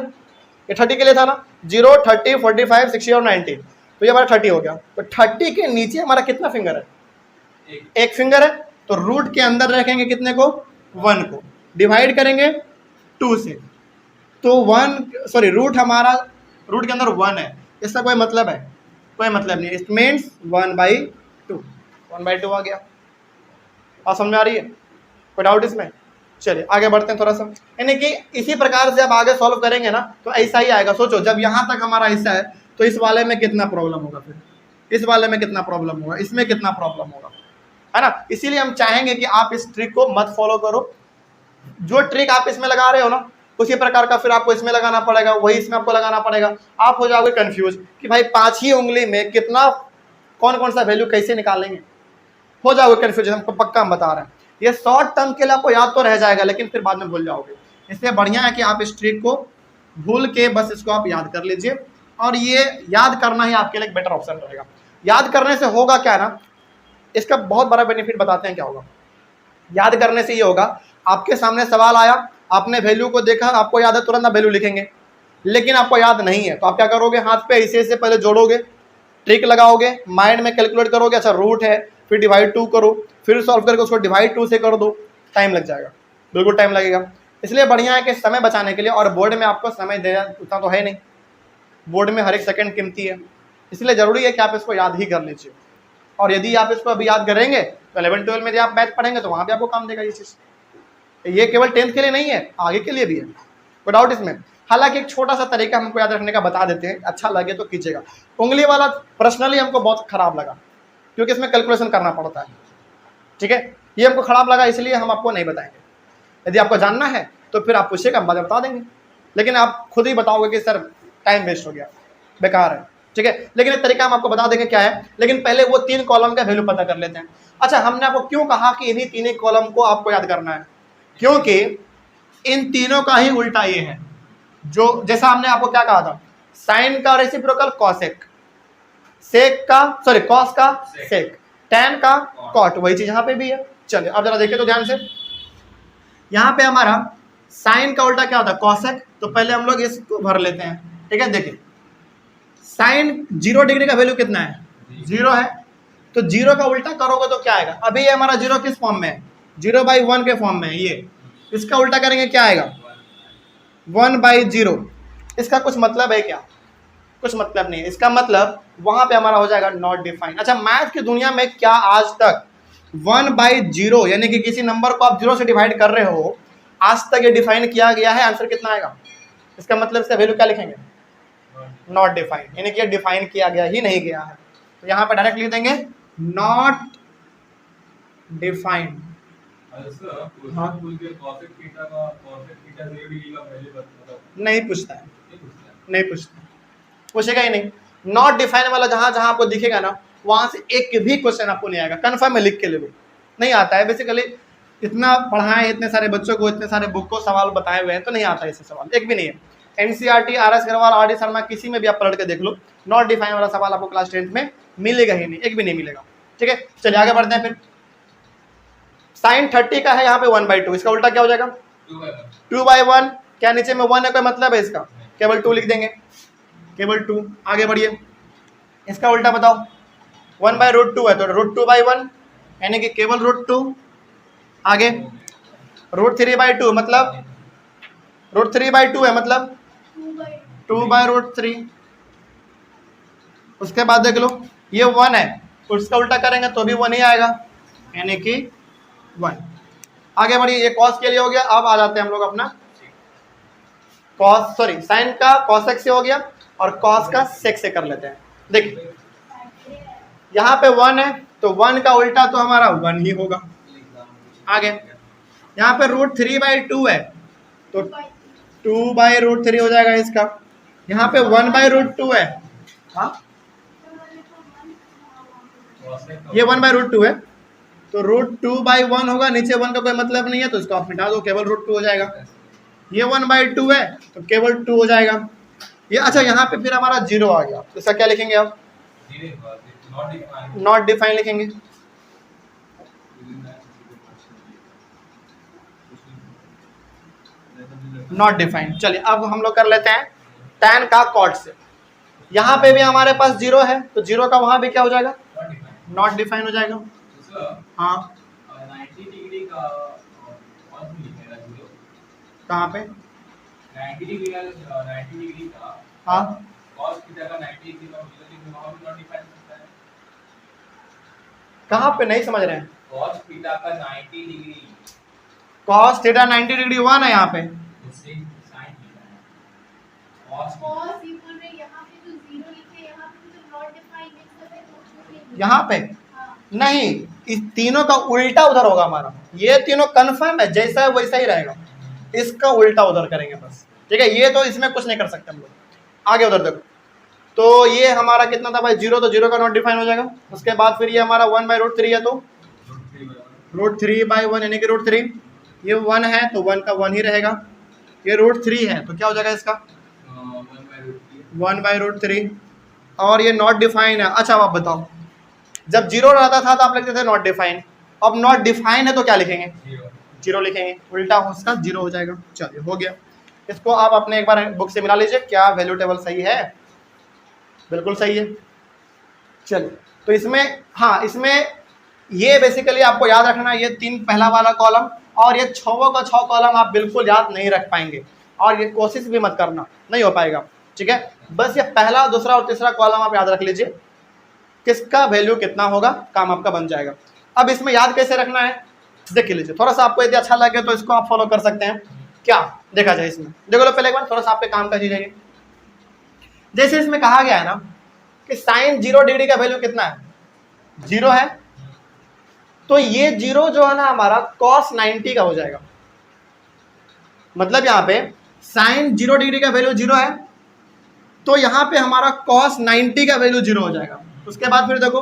ये 30 के लिए था ना, 0, 30, 45, 60 और 90, तो ये हमारा 30 हो गया। तो 30 के नीचे हमारा कितना फिंगर है, एक फिंगर है। तो रूट के अंदर रखेंगे कितने को, 1 को, डिवाइड करेंगे 2 से, तो 1 सॉरी रूट हमारा रूट के अंदर 1 है, इसका कोई मतलब है, कोई मतलब नहीं, इट मीन्स 1/2, 1/2 आ गया। और समझ में आ रही है, कोई डाउट इसमें? चलिए आगे बढ़ते हैं थोड़ा सा, यानी कि इसी प्रकार से आप आगे सॉल्व करेंगे ना तो ऐसा ही आएगा। सोचो जब यहाँ तक हमारा हिस्सा है तो इस वाले में कितना प्रॉब्लम होगा, फिर इस वाले में कितना प्रॉब्लम होगा, इसमें कितना प्रॉब्लम होगा, है ना। इसीलिए हम चाहेंगे कि आप इस ट्रिक को मत फॉलो करो, जो ट्रिक आप इसमें लगा रहे हो ना उसी प्रकार का फिर आपको इसमें लगाना पड़ेगा, वही इसमें आपको लगाना पड़ेगा। आप हो जाओगे कंफ्यूज कि भाई 5 ही उंगली में कितना, कौन कौन सा वैल्यू कैसे निकालेंगे, हो जाओगे कंफ्यूज, हमको पक्का हम बता रहे हैं। ये शॉर्ट टर्म के लिए आपको याद तो रह जाएगा, लेकिन फिर बाद में भूल जाओगे। इसलिए बढ़िया है कि आप इस ट्रिक को भूल के बस इसको आप याद कर लीजिए, और ये याद करना ही आपके लिए एक बेटर ऑप्शन रहेगा। याद करने से होगा क्या ना, इसका बहुत बड़ा बेनिफिट बताते हैं क्या होगा। याद करने से ये होगा, आपके सामने सवाल आया, आपने वैल्यू को देखा, आपको याद है, तुरंत आप वैल्यू लिखेंगे। लेकिन आपको याद नहीं है तो आप क्या करोगे, हाथ पे ऐसे ऐसे पहले जोड़ोगे, ट्रिक लगाओगे, माइंड में कैलकुलेट करोगे, अच्छा रूट है, फिर डिवाइड 2 करो, फिर सॉल्व करके उसको डिवाइड 2 से कर दो, टाइम लग जाएगा, बिल्कुल टाइम लगेगा। इसलिए बढ़िया है कि समय बचाने के लिए, और बोर्ड में आपको समय देना उतना तो है नहीं, बोर्ड में हर एक सेकंड कीमती है, इसलिए ज़रूरी है कि आप इसको याद ही कर लीजिए। और यदि आप इसको अभी याद करेंगे तो 11-12 में यदि आप मैथ पढ़ेंगे तो वहाँ भी आपको काम देगा ये चीज़। ये केवल 10th के लिए नहीं है, आगे के लिए भी है, कोई डाउट इसमें। हालांकि एक छोटा सा तरीका हमको याद रखने का बता देते हैं, अच्छा लगे तो कीजिएगा। उंगली वाला पर्सनली हमको बहुत खराब लगा, क्योंकि इसमें कैलकुलेशन करना पड़ता है, ठीक है, ये हमको खराब लगा, इसलिए हम आपको नहीं बताएंगे। यदि आपको जानना है तो फिर आप पूछिएगा, हम बाद में बता देंगे, लेकिन आप खुद ही बताओगे कि सर टाइम वेस्ट हो गया, बेकार है, ठीक है। लेकिन एक तरीका हम आपको बता देंगे क्या है, लेकिन पहले वो 3 कॉलम का वैल्यू पता कर लेते हैं। अच्छा, हमने आपको क्यों कहा कि इन्हीं 3 कॉलम को आपको याद करना है, क्योंकि इन तीनों का ही उल्टा ये है, जो जैसा हमने आपको क्या कहा था, साइन का रेसिप्रोकल कॉसेक, सेक का सॉरी कॉस का सेक, टैन का कॉट, वही चीज यहाँ पे भी है। चलिए अब जरा देखिए तो ध्यान से, यहाँ पे हमारा साइन का उल्टा क्या होता है, कॉसेक। तो पहले हम लोग इसको भर लेते हैं, ठीक है। देखिए साइन 0 डिग्री का वैल्यू कितना है, 0 है, तो 0 का उल्टा करोगे तो क्या आएगा, अभी ये हमारा 0 किस फॉर्म में है, 0/1 के फॉर्म में है, ये इसका उल्टा करेंगे क्या आएगा, 1/0। इसका कुछ मतलब है क्या, कुछ मतलब नहीं, इसका मतलब वहां पे हमारा हो जाएगा नॉट डिफाइन। अच्छा, मैथ की दुनिया में क्या आज तक 1/0 यानी कि किसी नंबर को आप 0 से डिवाइड कर रहे हो, आज तक ये डिफाइन किया गया है, आंसर कितना आएगा, इसका मतलब इसका वैल्यू क्या लिखेंगे, नॉट डिफाइन, यानी कि डिफाइन किया गया ही नहीं गया है। तो यहाँ पे डायरेक्ट लिख देंगे नॉट डिफाइंड। नहीं पूछता है, नहीं पूछता, पूछेगा ही नहीं। नॉट डिफाइन वाला जहां जहां आपको दिखेगा ना, वहां से एक भी क्वेश्चन आपको नहीं आएगा, कन्फर्म है, लिख के ले लो, नहीं आता है। बेसिकली इतना पढ़ाए, इतने सारे बच्चों को, इतने सारे बुक को सवाल बताए हुए हैं, तो नहीं आता है ऐसे सवाल, एक भी नहीं है। NCERT, RS Agarwal, RD Sharma, किसी में भी आप पढ़ के देख लो, नॉट डिफाइन वाला सवाल आपको क्लास 10th में मिलेगा ही नहीं, एक भी नहीं मिलेगा, ठीक है। चलिए आगे बढ़ते हैं। फिर साइन 30 का है यहाँ पे 1/2, इसका उल्टा क्या हो जाएगा, 2/1। क्या नीचे में 1 है, कोई मतलब है इसका, केवल 2 लिख देंगे, केवल 2। आगे बढ़िए, इसका उल्टा बताओ, 1/√2 है तो √2/1 यानी कि केवल √2। आगे √3/2 मतलब √3/2 है मतलब 2/√3। उसके बाद देख लो ये 1 है तो उसका उल्टा करेंगे तो भी 1 ही आएगा यानी कि 1। आगे बढ़िए, ये कॉस के लिए हो गया। अब आ जाते हैं हम लोग अपना कॉस सॉरी साइन का कॉसेक से हो गया और कॉस का सेक से कर लेते हैं। देखिए यहाँ पे 1 है तो 1 का उल्टा तो हमारा 1 ही होगा। आगे यहाँ पे √3/2 है तो 2/√3 हो जाएगा इसका। यहाँ पे 1/√2 है, हाँ ये 1/√2 है तो √2/1 होगा, नीचे 1 का कोई मतलब नहीं है तो इसको आप मिटा दो, केवल √2 हो जाएगा। ये 1/2 है तो केवल 2 हो जाएगा ये। अच्छा यहाँ पे फिर हमारा 0 आ गया तो इसका क्या लिखेंगे आप? नॉट डिफाइन लिखेंगे। Not define. चलिए अब हम लोग कर लेते हैं tan का कॉट से। यहाँ पे भी हमारे पास 0 है तो 0 का वहां भी क्या हो जाएगा? नॉट डिफाइन हो जाएगा। हाँ 90 डिग्री का कहाँ पे 90 डिग्री का हाँ cos थीटा का 90 डिग्री का वहां भी नॉट डिफाइन होता है। कहाँ पे नहीं समझ रहे हैं? cos थीटा का 90 डिग्री cos थीटा 90 डिग्री 1 है यहाँ पे। sin थीटा है cos इक्वल में यहाँ पे जो 0 लिखे यहाँ पे जो नॉट डिफाइन है यहाँ पे नहीं, इस तीनों का उल्टा उधर होगा हमारा। ये तीनों कंफर्म है, जैसा है वैसा ही रहेगा, इसका उल्टा उधर करेंगे बस। ठीक है, ये तो इसमें कुछ नहीं कर सकते हम लोग। आगे उधर देखो तो ये हमारा कितना था भाई 0, तो 0 का नॉट डिफाइन हो जाएगा। उसके बाद फिर ये हमारा 1/√3 है तो √3/1 यानी कि √3। ये 1 है तो 1 का 1 ही रहेगा। ये √3 है तो क्या हो जाएगा इसका 1/√3 और ये नॉट डिफाइन है। अच्छा अब आप बताओ, जब 0 रहता था तो आप लिखते थे नॉट डिफाइन, अब नॉट डिफाइन है तो क्या लिखेंगे? 0 लिखेंगे, उल्टा उसका 0 हो जाएगा। चलिए हो गया। इसको आप अपने एक बार बुक से मिला लीजिए, क्या वैल्यू टेबल सही है? बिल्कुल सही है। चलिए तो इसमें हाँ इसमें ये बेसिकली आपको याद रखना, ये 3 पहला वाला कॉलम और ये 6 का 6 कॉलम आप बिल्कुल याद नहीं रख पाएंगे और ये कोशिश भी मत करना, नहीं हो पाएगा। ठीक है, बस ये पहला, दूसरा और तीसरा कॉलम आप याद रख लीजिए, किसका वैल्यू कितना होगा, काम आपका बन जाएगा। अब इसमें याद कैसे रखना है देख लीजिए, थोड़ा सा आपको यदि अच्छा लगे तो इसको आप फॉलो कर सकते हैं। क्या देखा जाए इसमें, देखो लो पहले एक बार थोड़ा सा आप पे काम कर दीजिए। जैसे इसमें कहा गया है ना कि साइन 0 डिग्री का वैल्यू कितना है? 0 है, तो ये 0 जो है ना हमारा cos 90 का हो जाएगा। मतलब यहाँ पे साइन 0 डिग्री का वैल्यू 0 है तो यहाँ पे हमारा cos 90 का वैल्यू 0 हो जाएगा। उसके बाद फिर देखो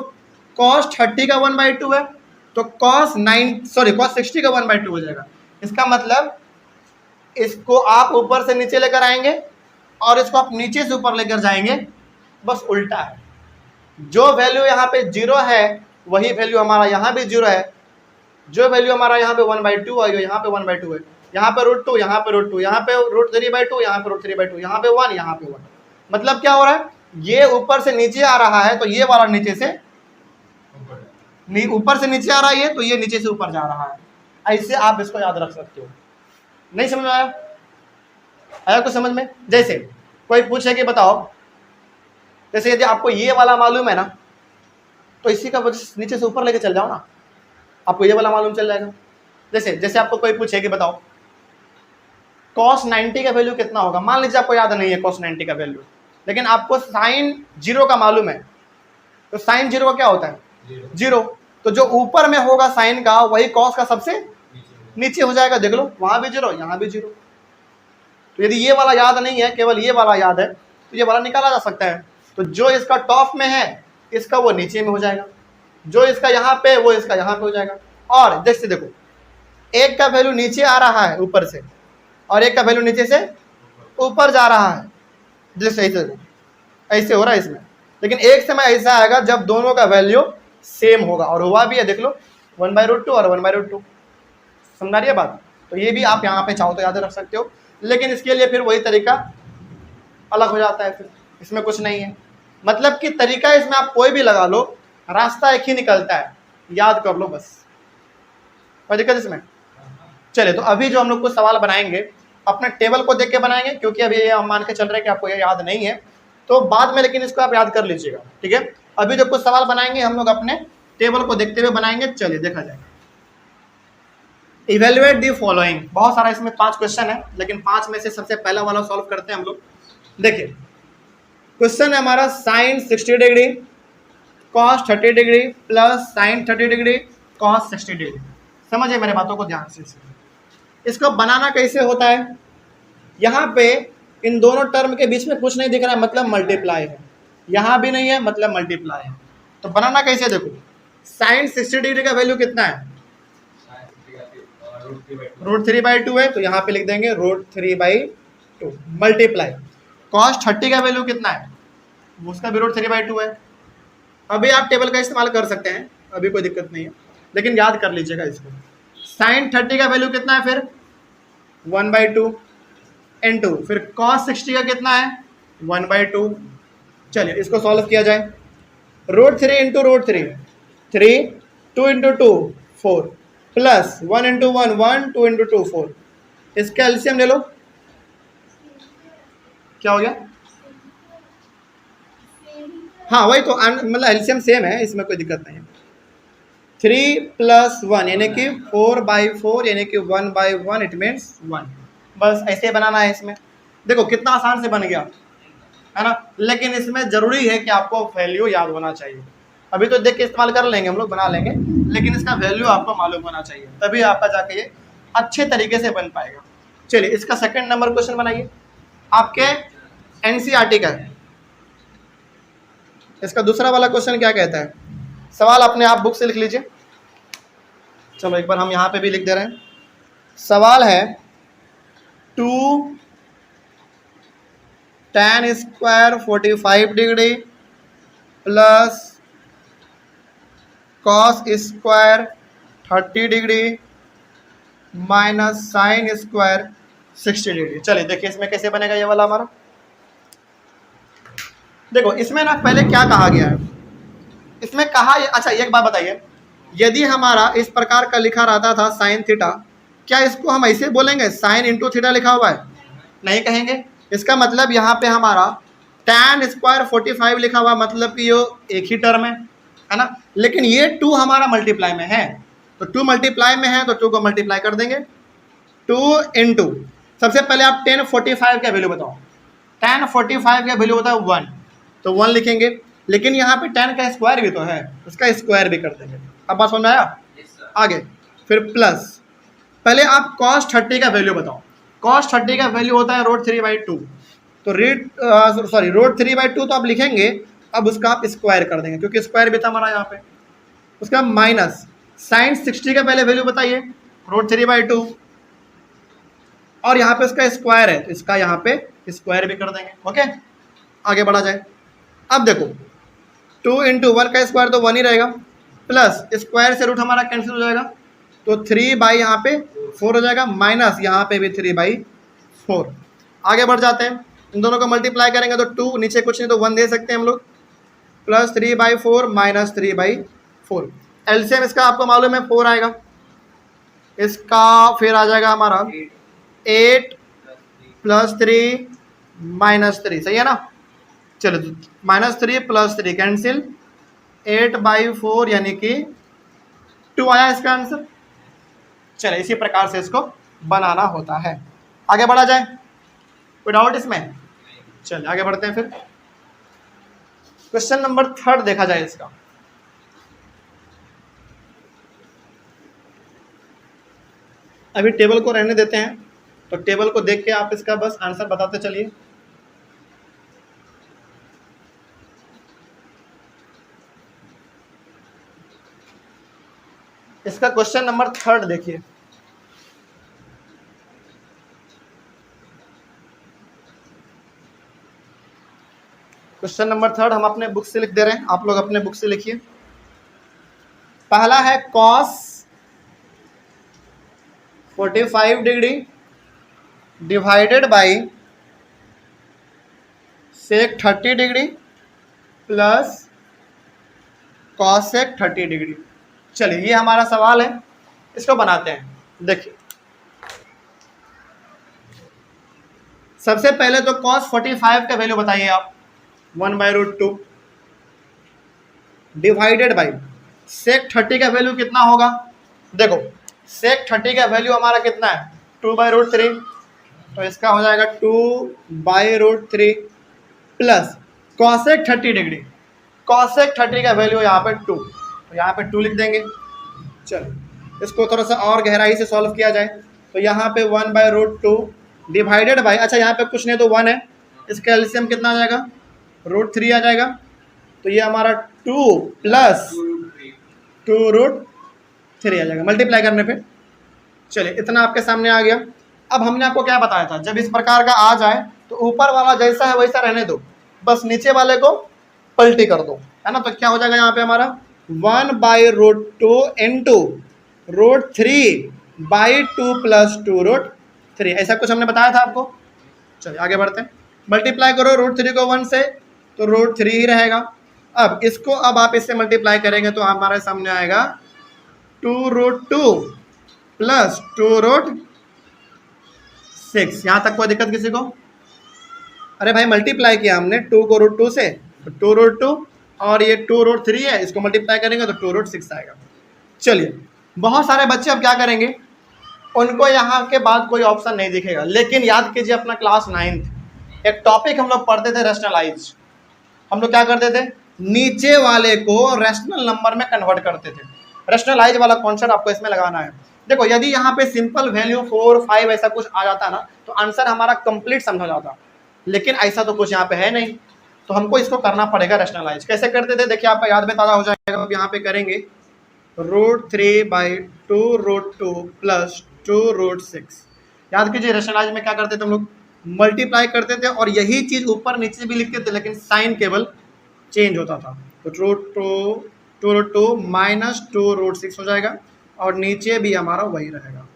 cos 30 का 1/2 है तो cos 60 का 1/2 हो जाएगा। इसका मतलब इसको आप ऊपर से नीचे लेकर आएंगे और इसको आप नीचे से ऊपर लेकर जाएंगे, बस उल्टा है। जो वैल्यू यहाँ पे 0 है वही वैल्यू हमारा यहाँ भी 0 है। जो वैल्यू हमारा यहाँ पे 1/2 है यहाँ पे 1/2 है, यहाँ पे √2, यहाँ पे √2, यहाँ पे √3/2, यहाँ पे √3/2, यहाँ पे 1, यहाँ पे 1। मतलब क्या हो रहा है, ये ऊपर से नीचे आ रहा है तो ये वाला नीचे से ऊपर से नीचे आ रहा है, ये तो ये नीचे से ऊपर जा रहा है। ऐसे आप इसको याद रख सकते हो। नहीं समझ में आया? आया कुछ समझ में? जैसे कोई पूछे कि बताओ, जैसे यदि आपको ये वाला मालूम है ना तो इसी का वजह नीचे से ऊपर लेके चल जाओ ना, आपको ये वाला मालूम चल जाएगा। जैसे आपको कोई पूछे कि बताओ cos 90 का वैल्यू कितना होगा, मान लीजिए आपको याद नहीं है cos 90 का वैल्यू, लेकिन आपको साइन 0 का मालूम है, तो साइन 0 का क्या होता है? 0। तो जो ऊपर में होगा साइन का वही cos का सबसे नीचे हो जाएगा। देख लो वहां भी 0, यहाँ भी 0। तो यदि ये वाला याद नहीं है, केवल ये वाला याद है, तो ये वाला निकाला जा सकता है। तो जो इसका टॉप में है इसका वो नीचे में हो जाएगा, जो इसका यहाँ पे वो इसका यहाँ पे हो जाएगा। और जैसे देखो एक का वैल्यू नीचे आ रहा है ऊपर से और एक का वैल्यू नीचे से ऊपर जा रहा है, जैसे ऐसे हो रहा है इसमें। लेकिन एक समय ऐसा आएगा जब दोनों का वैल्यू सेम होगा, और हुआ भी है, देख लो 1/√2 और 1/√2। समझा रही है बात? तो ये भी आप यहाँ पे चाहो तो याद रख सकते हो, लेकिन इसके लिए फिर वही तरीका अलग हो जाता है, फिर इसमें कुछ नहीं है। मतलब कि तरीका इसमें आप कोई भी लगा लो, रास्ता एक ही निकलता है, याद कर लो बस। कोई दिक्कत इसमें? चलिए, तो अभी जो हम लोग कुछ सवाल बनाएंगे अपने टेबल को देख के बनाएंगे, क्योंकि अभी ये हम मान के चल रहे हैं कि आपको ये याद नहीं है, तो बाद में लेकिन इसको आप याद कर लीजिएगा, ठीक है। अभी जो कुछ सवाल बनाएंगे हम लोग अपने टेबल को देखते हुए बनाएंगे। चलिए देखा जाएगा। इवेल्युएट दी फॉलोइंग, बहुत सारा इसमें 5 क्वेश्चन है, लेकिन 5 में से सबसे पहला वाला सॉल्व करते हैं हम लोग। देखिए क्वेश्चन है हमारा sine 60 degree cos 30 degree plus sine 30 degree cos 60 degree. समझिए मेरे बातों को ध्यान से। इसको बनाना कैसे होता है, यहाँ पे इन दोनों टर्म के बीच में कुछ नहीं दिख रहा है, मतलब मल्टीप्लाई है, यहाँ भी नहीं है मतलब मल्टीप्लाई है। तो बनाना कैसे, देखो साइन 60 डिग्री का वैल्यू कितना है, √3/2 है, तो यहाँ पे लिख देंगे √3/2 मल्टीप्लाई। कॉस 30 का वैल्यू कितना है, उसका भी √3/2 है। अभी आप टेबल का इस्तेमाल कर सकते हैं, अभी कोई दिक्कत नहीं है, लेकिन याद कर लीजिएगा इसको। साइन 30 का वैल्यू कितना है, फिर 1/2 इनटू फिर कॉस 60 का कितना है 1/2। चलिए इसको सॉल्व किया जाए। √3 into √3 3, 2 into 2 4 plus 1 into 1 1, 2 into 2 4। इसका एलसीएम ले लो, क्या हो गया? हाँ वही तो, मतलब एलसीएम सेम है, इसमें कोई दिक्कत नहीं है। 3 प्लस 1 यानी कि 4/4 यानी कि 1/1, इट मीन्स 1। बस ऐसे बनाना है इसमें। देखो कितना आसान से बन गया है ना, लेकिन इसमें ज़रूरी है कि आपको वैल्यू याद होना चाहिए। अभी तो देख के इस्तेमाल कर लेंगे हम लोग, बना लेंगे, लेकिन इसका वैल्यू आपको मालूम होना चाहिए, तभी आपका जाके ये अच्छे तरीके से बन पाएगा। चलिए इसका सेकंड नंबर क्वेश्चन बनाइए, आपके एनसीईआरटी का है। इसका दूसरा वाला क्वेश्चन क्या कहता है, सवाल अपने आप बुक से लिख लीजिए। चलो एक बार हम यहाँ पे भी लिख दे रहे हैं। सवाल है 2 tan square 45 degree plus cos square 30 degree minus sine square 60 degree. चलिए देखिए इसमें कैसे बनेगा ये वाला हमारा। देखो इसमें ना पहले क्या कहा गया है, इसमें कहा, अच्छा एक बात बताइए, यदि हमारा इस प्रकार का लिखा रहता था साइन थीटा, क्या इसको हम ऐसे बोलेंगे साइन इंटू थीटा लिखा हुआ है? नहीं कहेंगे। इसका मतलब यहाँ पे हमारा tan स्क्वायर 45 लिखा हुआ, मतलब कि ये एक ही टर्म है ना, लेकिन ये 2 हमारा मल्टीप्लाई में है, तो 2 मल्टीप्लाई में है तो 2 को मल्टीप्लाई कर देंगे। 2 इंटू, सबसे पहले आप tan 45 का वैल्यू बताओ। tan 45 का वैल्यू होता है 1, तो 1 लिखेंगे, लेकिन यहाँ पे tan का स्क्वायर भी तो है, उसका स्क्वायर भी कर देंगे। अब बात समझ में आया? आगे फिर प्लस, पहले आप cos 30 का वैल्यू बताओ। cos 30 का वैल्यू होता है √3/2, तो √3/2 तो आप लिखेंगे, अब उसका आप स्क्वायर कर देंगे, क्योंकि स्क्वायर भी था हमारा यहाँ पे। उसका माइनस साइन 60 का पहले वैल्यू बताइए, √3/2, और यहाँ पे उसका स्क्वायर है, तो इसका यहाँ पे स्क्वायर भी कर देंगे। ओके आगे बढ़ा जाए। अब देखो 2 इंटू 1 का स्क्वायर तो 1 ही रहेगा, प्लस स्क्वायर से रूट हमारा कैंसिल हो जाएगा, तो 3/, यहाँ पे 4 हो जाएगा, माइनस यहाँ पे भी 3/4। आगे बढ़ जाते हैं, इन दोनों को मल्टीप्लाई करेंगे तो 2, नीचे कुछ नहीं तो 1 दे सकते हैं हम लोग, प्लस 3/4 माइनस 3/4। एलसीएम इसका आपको मालूम है 4 आएगा, इसका फिर आ जाएगा हमारा 8 प्लस 3 माइनस 3, सही है ना। चलो -3 + 3 कैंसिल, 8/4 यानी कि 2 आया इसका आंसर। चलो इसी प्रकार से इसको बनाना होता है। आगे बढ़ा जाए, कोई डाउट इसमें? चलिए आगे बढ़ते हैं। फिर क्वेश्चन नंबर 3 देखा जाए इसका। अभी टेबल को रहने देते हैं, तो टेबल को देख के आप इसका बस आंसर बताते चलिए। इसका क्वेश्चन नंबर 3 देखिए। क्वेश्चन नंबर 3 हम अपने बुक से लिख दे रहे हैं, आप लोग अपने बुक से लिखिए। पहला है cos 45 degree divided by sec 30 degree plus cosec 30 degree. चलिए ये हमारा सवाल है, इसको बनाते हैं। देखिए सबसे पहले तो cos 45 का वैल्यू बताइए आप, 1/√2 डिवाइडेड बाई सेक 30 का वैल्यू कितना होगा। देखो सेक 30 का वैल्यू हमारा कितना है, 2/√3, तो इसका हो जाएगा 2/√3 प्लस कॉसेक 30 डिग्री, कॉसेक 30 का वैल्यू यहाँ पे 2, तो यहाँ पे 2 लिख देंगे। चलो इसको थोड़ा सा और गहराई से सॉल्व किया जाए, तो यहाँ पे 1/√2 डिवाइडेड बाई, अच्छा यहाँ पे कुछ नहीं तो 1 है, इसका एलसीएम कितना आ जाएगा, √3 आ जाएगा। तो ये हमारा 2 प्लस 2√3 आ जाएगा मल्टीप्लाई करने पे। चलिए इतना आपके सामने आ गया। अब हमने आपको क्या बताया था, जब इस प्रकार का आ जाए तो ऊपर वाला जैसा है वैसा रहने दो, बस नीचे वाले को पलटी कर दो, है ना। तो क्या हो जाएगा यहाँ पे हमारा 1/√2 इंटू √3/2 प्लस 2√3, ऐसा कुछ हमने बताया था आपको। चलिए आगे बढ़ते हैं, मल्टीप्लाई करो √3 को 1 से तो √3 ही रहेगा। अब इसको अब आप इससे मल्टीप्लाई करेंगे तो हमारे सामने आएगा 2√2 प्लस 2√6। यहाँ तक कोई दिक्कत किसी को? अरे भाई मल्टीप्लाई किया हमने 2 को √2 से, तो 2√2 और ये 2√3 है, इसको मल्टीप्लाई करेंगे तो 2√6 आएगा। चलिए बहुत सारे बच्चे अब क्या करेंगे, उनको यहाँ के बाद कोई ऑप्शन नहीं दिखेगा, लेकिन याद कीजिए अपना क्लास 9th एक टॉपिक हम लोग पढ़ते थे रैशनलाइज। हम लोग क्या करते थे, नीचे वाले को रैशनल नंबर में कन्वर्ट करते थे। रैशनलाइज वाला कॉन्सेप्ट आपको इसमें लगाना है। देखो यदि यहाँ पे सिंपल वैल्यू 4, 5 ऐसा कुछ आ जाता ना तो आंसर हमारा कंप्लीट समझा जाता, लेकिन ऐसा तो कुछ यहाँ पे है नहीं, तो हमको इसको करना पड़ेगा रैशनलाइज। कैसे करते थे देखिए, आपका याद में ताज़ा हो जाएगा। अब यहाँ पे करेंगे √3/2 √2 प्लस 2√6। याद कीजिए रैशनलाइज में क्या करते थे हम लोग, मल्टीप्लाई करते थे और यही चीज़ ऊपर नीचे भी लिखते थे, लेकिन साइन केवल चेंज होता था। तो √2 माइनस 2√6 हो जाएगा और नीचे भी हमारा वही रहेगा।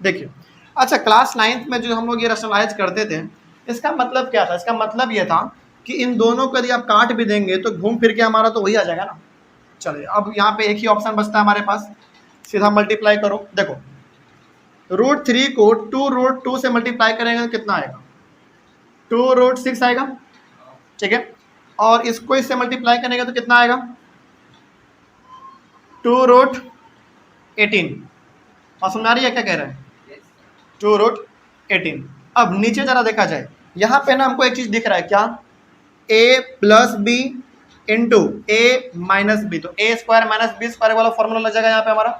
देखिए अच्छा क्लास 9th में जो हम लोग ये रैशनलाइज करते थे, इसका मतलब क्या था, इसका मतलब ये था कि इन दोनों को यदि आप काट भी देंगे तो घूम फिर के हमारा तो वही आ जाएगा ना। चलिए अब यहाँ पे एक ही ऑप्शन बचता है हमारे पास, सीधा मल्टीप्लाई करो। देखो √3 को 2√2 से मल्टीप्लाई करेंगे तो कितना आएगा, 2√6 आएगा, ठीक है। और इसको इससे मल्टीप्लाई करेंगे तो कितना आएगा, 2√18। और समझ आ रही है क्या कह रहे हैं, 2√18। अब नीचे जरा देखा जाए, यहाँ पे ना हमको एक चीज़ दिख रहा है क्या, a plus B into A minus B, तो a square minus B square वाला फॉर्मूला लग जाएगा यहाँ पे हमारा।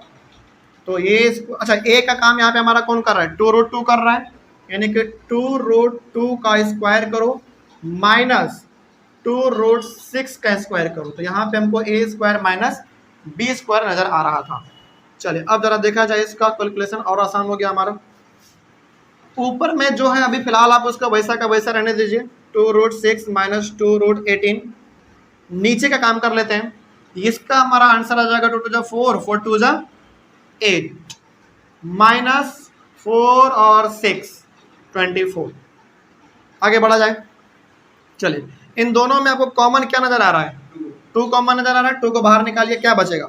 तो ये अच्छा a का काम यहाँ पे हमारा कौन कर रहा है, 2√2 कर रहा है, यानी कि 2√2 का स्क्वायर करो माइनस 2√6 का स्क्वायर करो, तो यहाँ पे हमको a square minus B square नज़र आ रहा था। चलिए अब जरा देखा जाए, इसका कैलकुलेशन और आसान हो गया हमारा। ऊपर में जो है अभी फिलहाल आप उसका वैसा का वैसा रहने दीजिए, 2√6 माइनस 2√18। नीचे का काम कर लेते हैं, इसका हमारा आंसर आ जाएगा 2 2 4, 4 2 8 माइनस 4 और 6 24। आगे बढ़ा जाए। चलिए इन दोनों में आपको कॉमन क्या नजर आ रहा है, 2 कॉमन नजर आ रहा है। 2 को बाहर निकालिए, क्या बचेगा,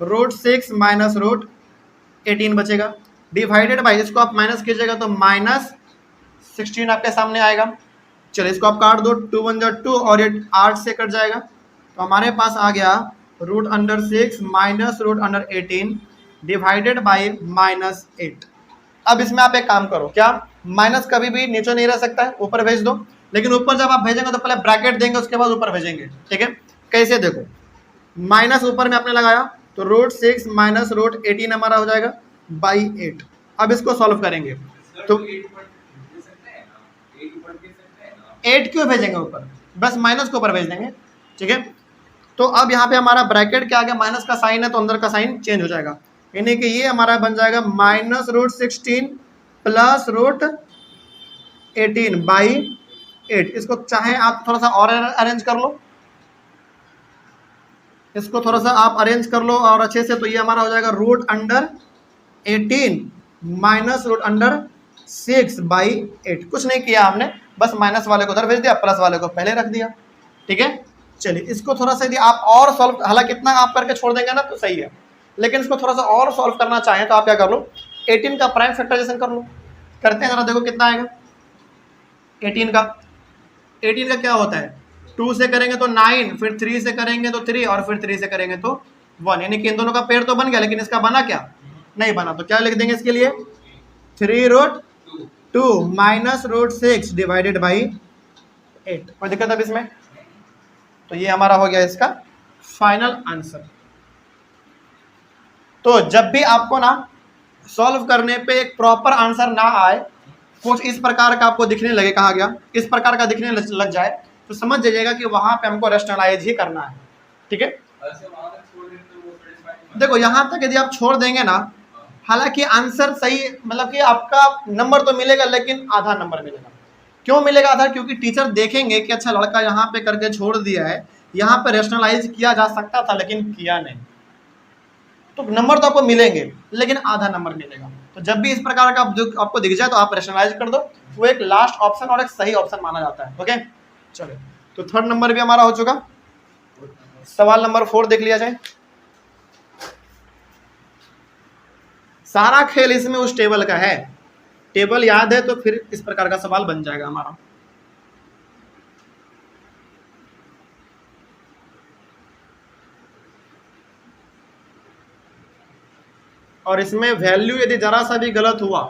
√6 माइनस √18 बचेगा, डिवाइडेड बाई इसको आप माइनस कीजिएगा तो -16 आपके सामने आएगा। चलिए इसको आप काट दो, 2 1 2 और ये 8 से कट जाएगा, तो हमारे पास आ गया √6 माइनस √18 डिवाइडेड बाई -8। अब इसमें आप एक काम करो, क्या माइनस कभी भी नीचे नहीं रह सकता है, ऊपर भेज दो, लेकिन ऊपर जब आप भेजेंगे तो पहले ब्रैकेट देंगे उसके बाद ऊपर भेजेंगे, ठीक है। कैसे देखो, माइनस ऊपर में आपने लगाया तो √6 माइनस √18 हमारा हो जाएगा बाई 8। अब इसको सॉल्व करेंगे तो 8 क्यों भेजेंगे ऊपर, बस माइनस को ऊपर भेज देंगे, ठीक है। तो अब यहाँ पे हमारा ब्रैकेट के आगे माइनस का साइन है तो अंदर का साइन चेंज हो जाएगा, यानी कि ये हमारा बन जाएगा माइनस √16 प्लस √18 बाई 8। इसको चाहे आप थोड़ा सा और अरेंज कर लो, इसको थोड़ा सा आप अरेंज कर लो और अच्छे से, तो ये हमारा हो जाएगा √18 माइनस √6 बाई 8। कुछ नहीं किया हमने, बस माइनस वाले को उधर भेज दिया, प्लस वाले को पहले रख दिया, ठीक है। चलिए इसको थोड़ा सा यदि आप और सॉल्व, हालांकि इतना आप करके छोड़ देंगे ना तो सही है, लेकिन इसको थोड़ा सा और सॉल्व करना चाहें तो आप क्या कर लो, 18 का प्राइम फैक्टराइजेशन कर लो। करते हैं जरा, देखो कितना आएगा 18 का। 18 का क्या होता है, 2 से करेंगे तो 9, फिर 3 से करेंगे तो 3, और फिर 3 से करेंगे तो 1, यानी कि इन दोनों का पेड़ तो बन गया, लेकिन इसका बना क्या, नहीं बना। तो क्या लिख देंगे इसके लिए, 3√2 माइनस √6 डिवाइडेड बाई 8। कोई दिक्कत अब इसमें? तो ये हमारा हो गया इसका फाइनल आंसर। तो जब भी आपको ना सॉल्व करने पे एक प्रॉपर आंसर ना आए, कुछ इस प्रकार का आपको दिखने लगे, कहा गया इस प्रकार का दिखने लग जाए, तो समझ जाइएगा कि वहां पे हमको रैशनलाइज ही करना है। ठीक है, ऐसे वहां तक छोड़ दें तो वो satisfied देखो यहां तक यदि आप छोड़ देंगे ना, हालांकि आंसर सही, मतलब कि आपका नंबर तो मिलेगा लेकिन आधा नंबर मिलेगा। क्यों मिलेगा आधा, क्योंकि टीचर देखेंगे कि अच्छा लड़का यहाँ पे करके छोड़ दिया है, यहाँ पे रैशनलाइज किया जा सकता था लेकिन किया नहीं, तो नंबर तो आपको मिलेंगे लेकिन आधा नंबर मिलेगा। तो जब भी इस प्रकार का जो आपको दिख जाए तो आप रैशनलाइज कर दो, वो एक लास्ट ऑप्शन और एक सही ऑप्शन माना जाता है। ओके, चलो तो थर्ड नंबर भी हमारा हो चुका। सवाल नंबर 4 देख लिया जाए। सारा खेल इसमें उस टेबल का है, टेबल याद है तो फिर इस प्रकार का सवाल बन जाएगा हमारा। और इसमें वैल्यू यदि जरा सा भी गलत हुआ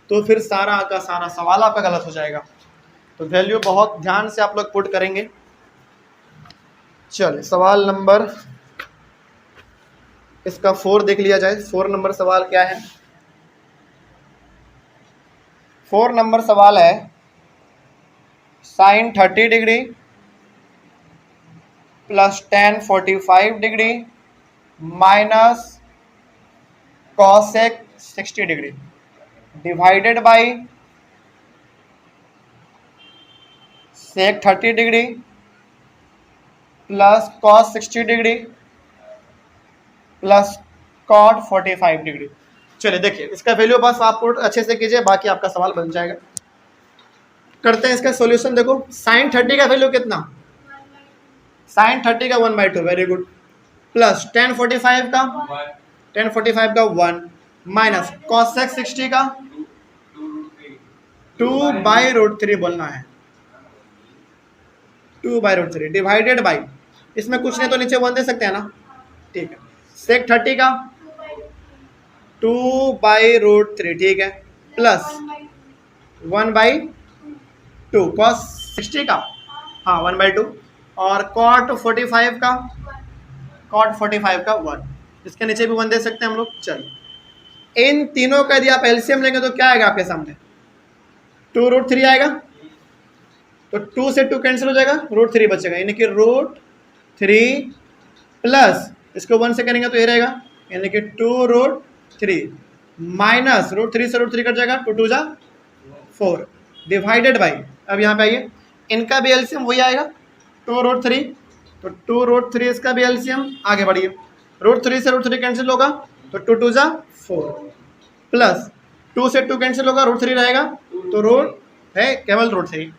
तो फिर सारा का सारा सवाल आपका गलत हो जाएगा। तो वैल्यू बहुत ध्यान से आप लोग पुट करेंगे। चलिए सवाल नंबर इसका 4 देख लिया जाए। 4 नंबर सवाल क्या है? 4 नंबर सवाल है sin 30 degree plus tan 45 degree minus cosec 60 degree divided by sec 30 degree plus cos 60 degree plus cot 45 degree. चलिए देखिए इसका वैल्यू बस आप अच्छे से कीजिए, बाकी आपका सवाल बन जाएगा। करते हैं इसका सॉल्यूशन। देखो sin 30 का वैल्यू कितना, sin 30 का 1/2, वेरी गुड, प्लस tan 45 का 1 माइनस cosec 60 का 2/√3 बोलना है, 2/√3 डिवाइडेड बाई, इसमें कुछ नहीं तो नीचे 1 दे सकते हैं ना, ठीक है, sec 30 का 2/√3, ठीक है, प्लस 1/2 cos 60 का, हाँ 1/2, और cot 45 का 1, इसके नीचे भी 1 दे सकते हैं हम लोग। चलिए इन तीनों का यदि आप एलसीएम लेंगे तो क्या आएगा आपके सामने, 2√3 आएगा, तो 2 से 2 कैंसिल हो जाएगा, √3 बचेगा, यानी कि √3 प्लस इसको 1 से करेंगे तो ये रहेगा, यानी कि 2√3 माइनस √3 से √3 कट जाएगा, 2 2 जा 4 डिवाइडेड बाई, अब यहाँ पे आइए इनका भी एलसीएम वही आएगा 2√3, तो 2√3 इसका भी एलसीएम, आगे बढ़िए, √3 से √3 कैंसिल होगा तो 2 2 जा 4 प्लस 2 से 2 कैंसिल होगा, √3 रहेगा, तो रूट है केवल √3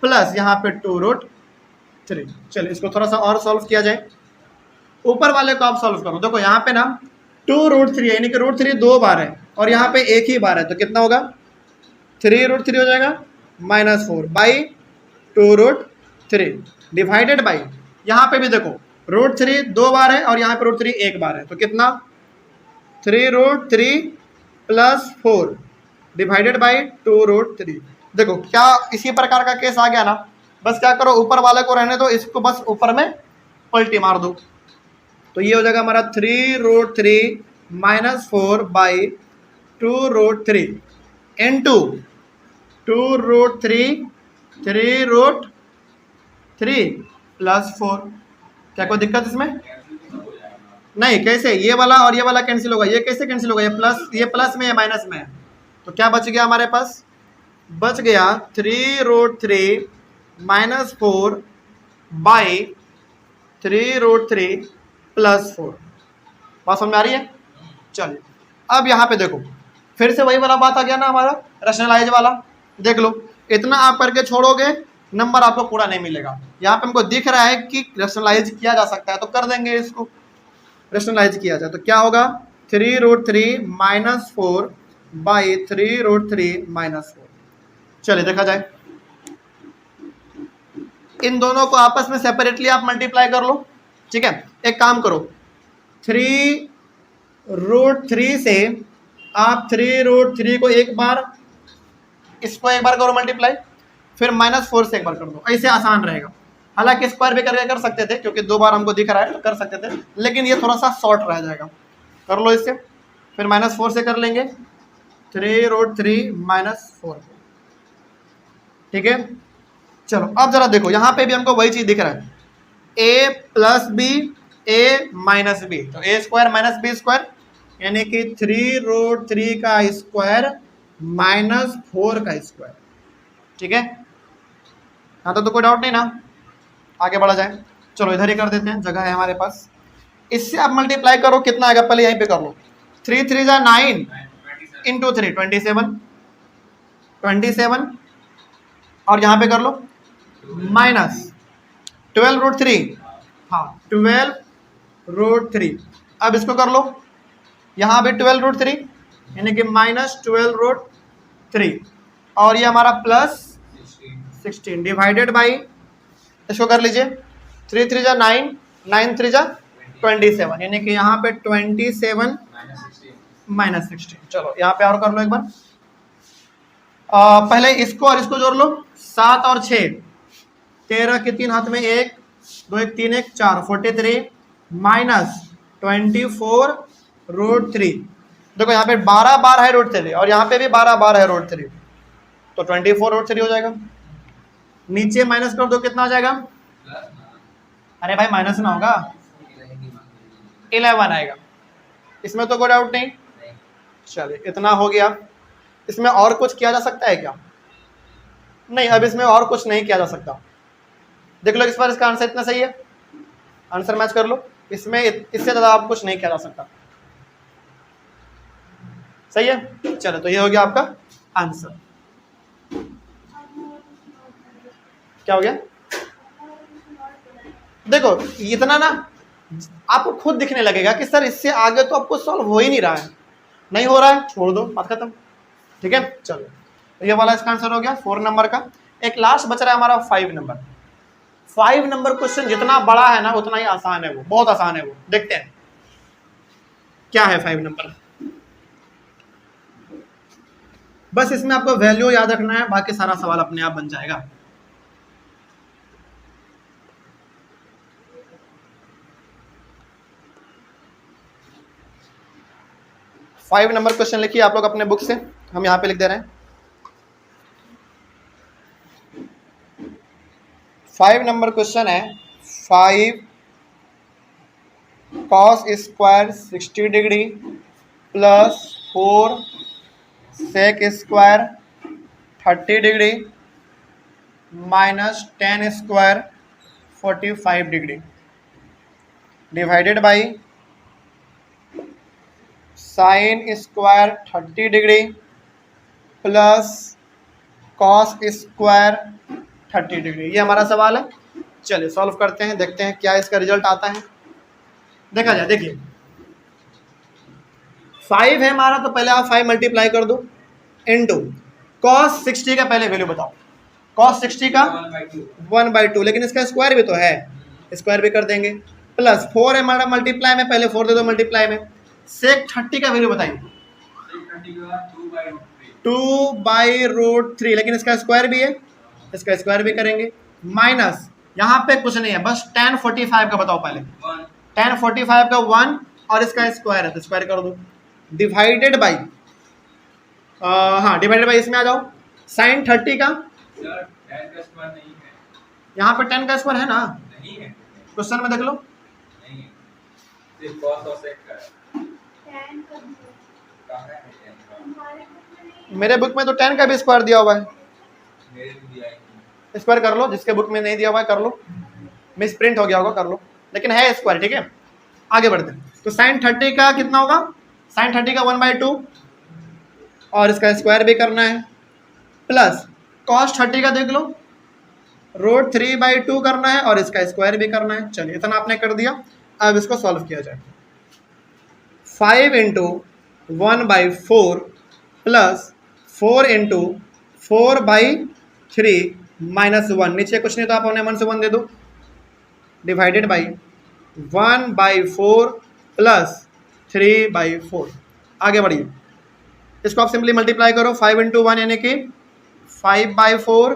प्लस यहाँ पे 2√3। चलिए इसको थोड़ा सा और सॉल्व किया जाए। ऊपर वाले को आप सॉल्व करो, देखो यहाँ पे ना 2√3 है, यानी कि √3 2 बार है और यहाँ पे एक ही बार है, तो कितना होगा 3√3 हो जाएगा माइनस 4 बाई 2√3 डिवाइडेड बाई, यहाँ पे भी देखो √3 2 बार है और यहाँ पे √3 1 बार है, तो कितना 3√3 प्लस 4 डिवाइडेड बाई 2√3। देखो क्या इसी प्रकार का केस आ गया ना, बस क्या करो ऊपर वाले को रहने दो, इसको बस ऊपर में पलटी मार दो, तो ये हो जाएगा हमारा 3√3 माइनस 4 बाई 2√3 इंटू 2√3 3√3 प्लस 4। क्या कोई दिक्कत इसमें? नहीं, कैसे, ये वाला और ये वाला कैंसिल होगा, ये कैसे कैंसिल होगा, ये प्लस में, ये माइनस में है, तो क्या बच गया हमारे पास, बच गया 3√3 माइनस 4 बाई 3√3 प्लस 4। बात समझ में आ रही है? चलिए अब यहाँ पे देखो फिर से वही वाला बात आ गया ना हमारा रैशनलाइज वाला, देख लो इतना आप करके छोड़ोगे नंबर आपको पूरा नहीं मिलेगा। यहाँ पे हमको दिख रहा है कि रेशनलाइज किया जा सकता है तो कर देंगे इसको, रेशनलाइज किया जाए तो क्या होगा 3√3 माइनस 4 बाई 3√3 माइनस 4। चलिए देखा जाए, इन दोनों को आपस में सेपरेटली आप मल्टीप्लाई कर लो, ठीक है। एक काम करो 3√3 से आप 3√3 को एक बार, इसको एक बार करो मल्टीप्लाई, फिर -4 से एक बार कर दो, ऐसे आसान रहेगा। हालांकि स्क्वायर भी करके कर सकते थे क्योंकि 2 बार हमको दिख रहा है तो कर सकते थे, लेकिन ये थोड़ा सा शॉर्ट रह जाएगा। कर लो इससे, फिर -4 से कर लेंगे 3√3 -4, ठीक है। चलो अब जरा देखो, यहाँ पे भी हमको वही चीज दिख रहा है a plus B a minus B, तो a square minus B square यानी कि 3√3 का स्क्वायर -4 का स्क्वायर, ठीक है। हाँ तो कोई डाउट नहीं ना, आगे बढ़ा जाए। चलो इधर ही कर देते हैं, जगह है हमारे पास। इससे आप मल्टीप्लाई करो, कितना आएगा पहले यहीं पे कर लो। 3 3 जा 9 इंटू 3 27 और यहाँ पे कर लो -12√3, हाँ 12√3। अब इसको कर लो, यहाँ पे 12√3 यानी कि -12√3 और ये हमारा +16 डिवाइडेड बाई, इसको कर लीजिए 3 3 जा 9 9 3 जा 27 यानी कि यहाँ पे 27 -16। चलो यहाँ पे और कर लो एक बार, पहले इसको और इसको जोड़ लो, 7 और 6 13 के 3 हाथ में 1 2 1 3 1 4 43 -24√3। देखो यहाँ पे 12 बार है √3 और यहाँ पे भी 12 बार है √3, तो 24√3 हो जाएगा। नीचे माइनस कर दो, कितना आ जाएगा? अरे भाई माइनस ना होगा, 11 आएगा, इसमें तो कोई डाउट नहीं। चलिए इतना हो गया। इसमें और कुछ किया जा सकता है क्या? नहीं, अब इसमें और कुछ नहीं किया जा सकता। देख लो इस बार इसका आंसर इतना सही है, आंसर मैच कर लो, इसमें इससे ज़्यादा आप कुछ नहीं किया जा सकता। सही है, चलो तो ये हो गया आपका आंसर। क्या हो गया? देखो इतना ना आपको खुद दिखने लगेगा कि सर इससे आगे तो आपको सॉल्व हो ही नहीं रहा है, नहीं हो रहा है, छोड़ दो, बात खत्म, ठीक है। चलो तो ये वाला इसका आंसर हो गया 4 नंबर का। एक लास्ट बच रहा है हमारा 5 नंबर। 5 नंबर क्वेश्चन जितना बड़ा है ना उतना ही आसान है, वो बहुत आसान है। वो देखते हैं क्या है 5 नंबर। बस इसमें आपको वैल्यू याद रखना है, बाकी सारा सवाल अपने आप बन जाएगा। फाइव नंबर क्वेश्चन लिखिए आप लोग अपने बुक से, हम यहाँ पे लिख दे रहे हैं। 5 नंबर क्वेश्चन है 5 cos square 60 degree plus 4 sec square 30 degree minus 10 square 45 degree divided by sine square 30 degree plus cos square 30 degree. ये हमारा सवाल है। चलिए सॉल्व करते हैं, देखते हैं क्या इसका रिजल्ट आता है। देखा जाए, देखिए 5 है हमारा, तो पहले आप 5 मल्टीप्लाई कर दो इनटू कॉस 60 का पहले वैल्यू बताओ। कॉस 60 का 1/2, लेकिन इसका स्क्वायर भी तो है, स्क्वायर भी कर देंगे। प्लस 4 है हमारा मल्टीप्लाई में, पहले 4 दे दो मल्टीप्लाई में। सेक 30 का वैल्यू बताइए, 2/√3, लेकिन इसका स्क्वायर भी है, इसका स्क्वायर भी करेंगे। माइनस यहाँ पे कुछ नहीं है, बस tan 45 का बताओ पहले। tan 45 का 1 और इसका स्क्वायर है तो स्क्वायर कर दो। डिवाइडेड बाई हाँ डिवाइडेड बाई इसमें आ जाओ, साइन 30 का यहाँ पे 10 का स्क्वायर है ना, क्वेश्चन में देख लो। मेरे बुक में तो 10 का भी स्क्वायर दिया हुआ है, स्क्वायर कर लो। जिसके बुक में नहीं दिया हुआ है कर लो, मिस प्रिंट हो गया होगा, कर लो, लेकिन है स्क्वायर, ठीक है। आगे बढ़ते हैं, तो साइन 30 का कितना होगा? साइन 30 का 1/2 और इसका स्क्वायर भी करना है। प्लस कॉस 30 का देख लो, √3/2 करना है और इसका स्क्वायर भी करना है। चलिए इतना आपने कर दिया, अब इसको सॉल्व किया जाए। 5 × 1/4 प्लस 4 × 4/3 माइनस 1, नीचे कुछ नहीं तो आप उन्हें 1 से 1 दे दो, डिवाइडेड बाई 1/4 प्लस 3/4। आगे बढ़िए, इसको आप सिंपली मल्टीप्लाई करो। 5 × 1 यानी कि 5/4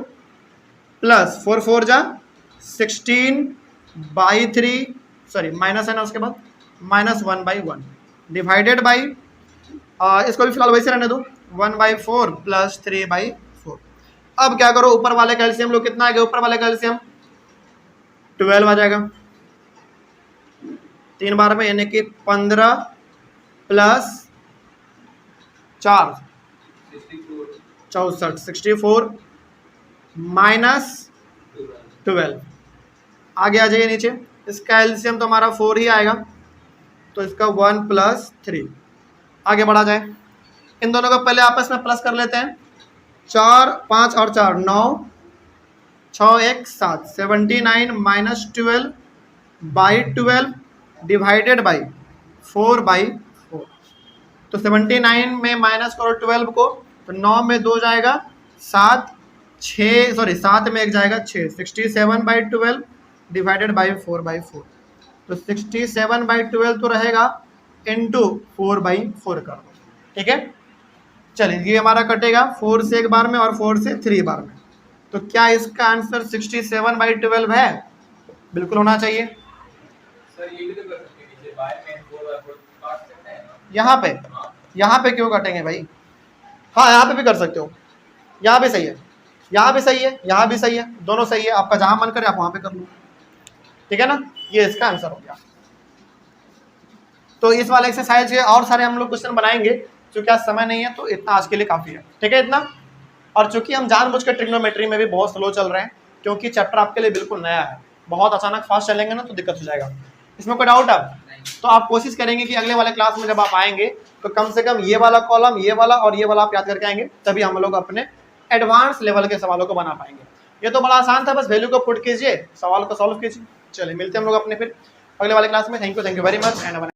प्लस 4 4 जा 16/3, सॉरी माइनस है ना, उसके बाद माइनस 1/1 डिवाइडेड बाई, इसको भी फिलहाल वैसे रहने दो, 1/4 प्लस 3/4। अब क्या करो, ऊपर वाले का एलसीएम लो, कितना आ गया ऊपर वाले का एलसीएम? 12 आ जाएगा 3 बार में, यानी कि 15 प्लस 4 64, 64 माइनस 12। आगे आ जाइए नीचे, इसका एलसीएम तो हमारा 4 ही आएगा, तो इसका 1 + 3। आगे बढ़ा जाए, इन दोनों को पहले आपस में प्लस कर लेते हैं। 4 5 और 4 9, 6 1 7, 79 माइनस 12/12 डिवाइडेड बाई 4/4। तो 79 में माइनस करो 12 को, तो 9 में 2 जाएगा 7, 6 सॉरी 7 में 1 जाएगा 6, 67/12 डिवाइडेड बाई 4/4। तो 67/12 तो रहेगा इंटू 4/4 कर दो, ठीक है। चलिए ये हमारा कटेगा 4 से 1 बार में और 4 से 3 बार में, तो क्या इसका आंसर 67/12 है? बिल्कुल होना चाहिए। सर ये भी तो कर सकते हैं, नीचे बाय में 4/4 काट सकते हैं ना। यहाँ पे क्यों काटेंगे भाई? हाँ यहाँ पे भी कर सकते हो, यहाँ भी सही है, यहाँ भी सही है, यहाँ भी सही है, दोनों सही है, आपका जहाँ मन करे आप वहाँ पे कर लो, ठीक है ना। ये इसका आंसर हो गया। तो इस वाले एक्सरसाइज के और सारे हम लोग क्वेश्चन बनाएंगे, क्योंकि आज समय नहीं है, तो इतना आज के लिए काफ़ी है, ठीक है इतना। और चूंकि हम जानबूझकर ट्रिग्नोमेट्री में भी बहुत स्लो चल रहे हैं, क्योंकि चैप्टर आपके लिए बिल्कुल नया है, बहुत अचानक फास्ट चलेंगे ना तो दिक्कत हो जाएगा। इसमें कोई डाउट अब? तो आप कोशिश करेंगे कि अगले वाले क्लास में जब आप आएंगे तो कम से कम ये वाला कॉलम, ये वाला और ये वाला आप याद करके आएंगे, तभी हम लोग अपने एडवांस लेवल के सवालों को बना पाएंगे। ये तो बड़ा आसान था, बस वैल्यू को पुट कीजिए, सवाल को सॉल्व कीजिए। चलिए मिलते हैं हम लोग अपने फिर अगले वाले क्लास में। Thank you very much and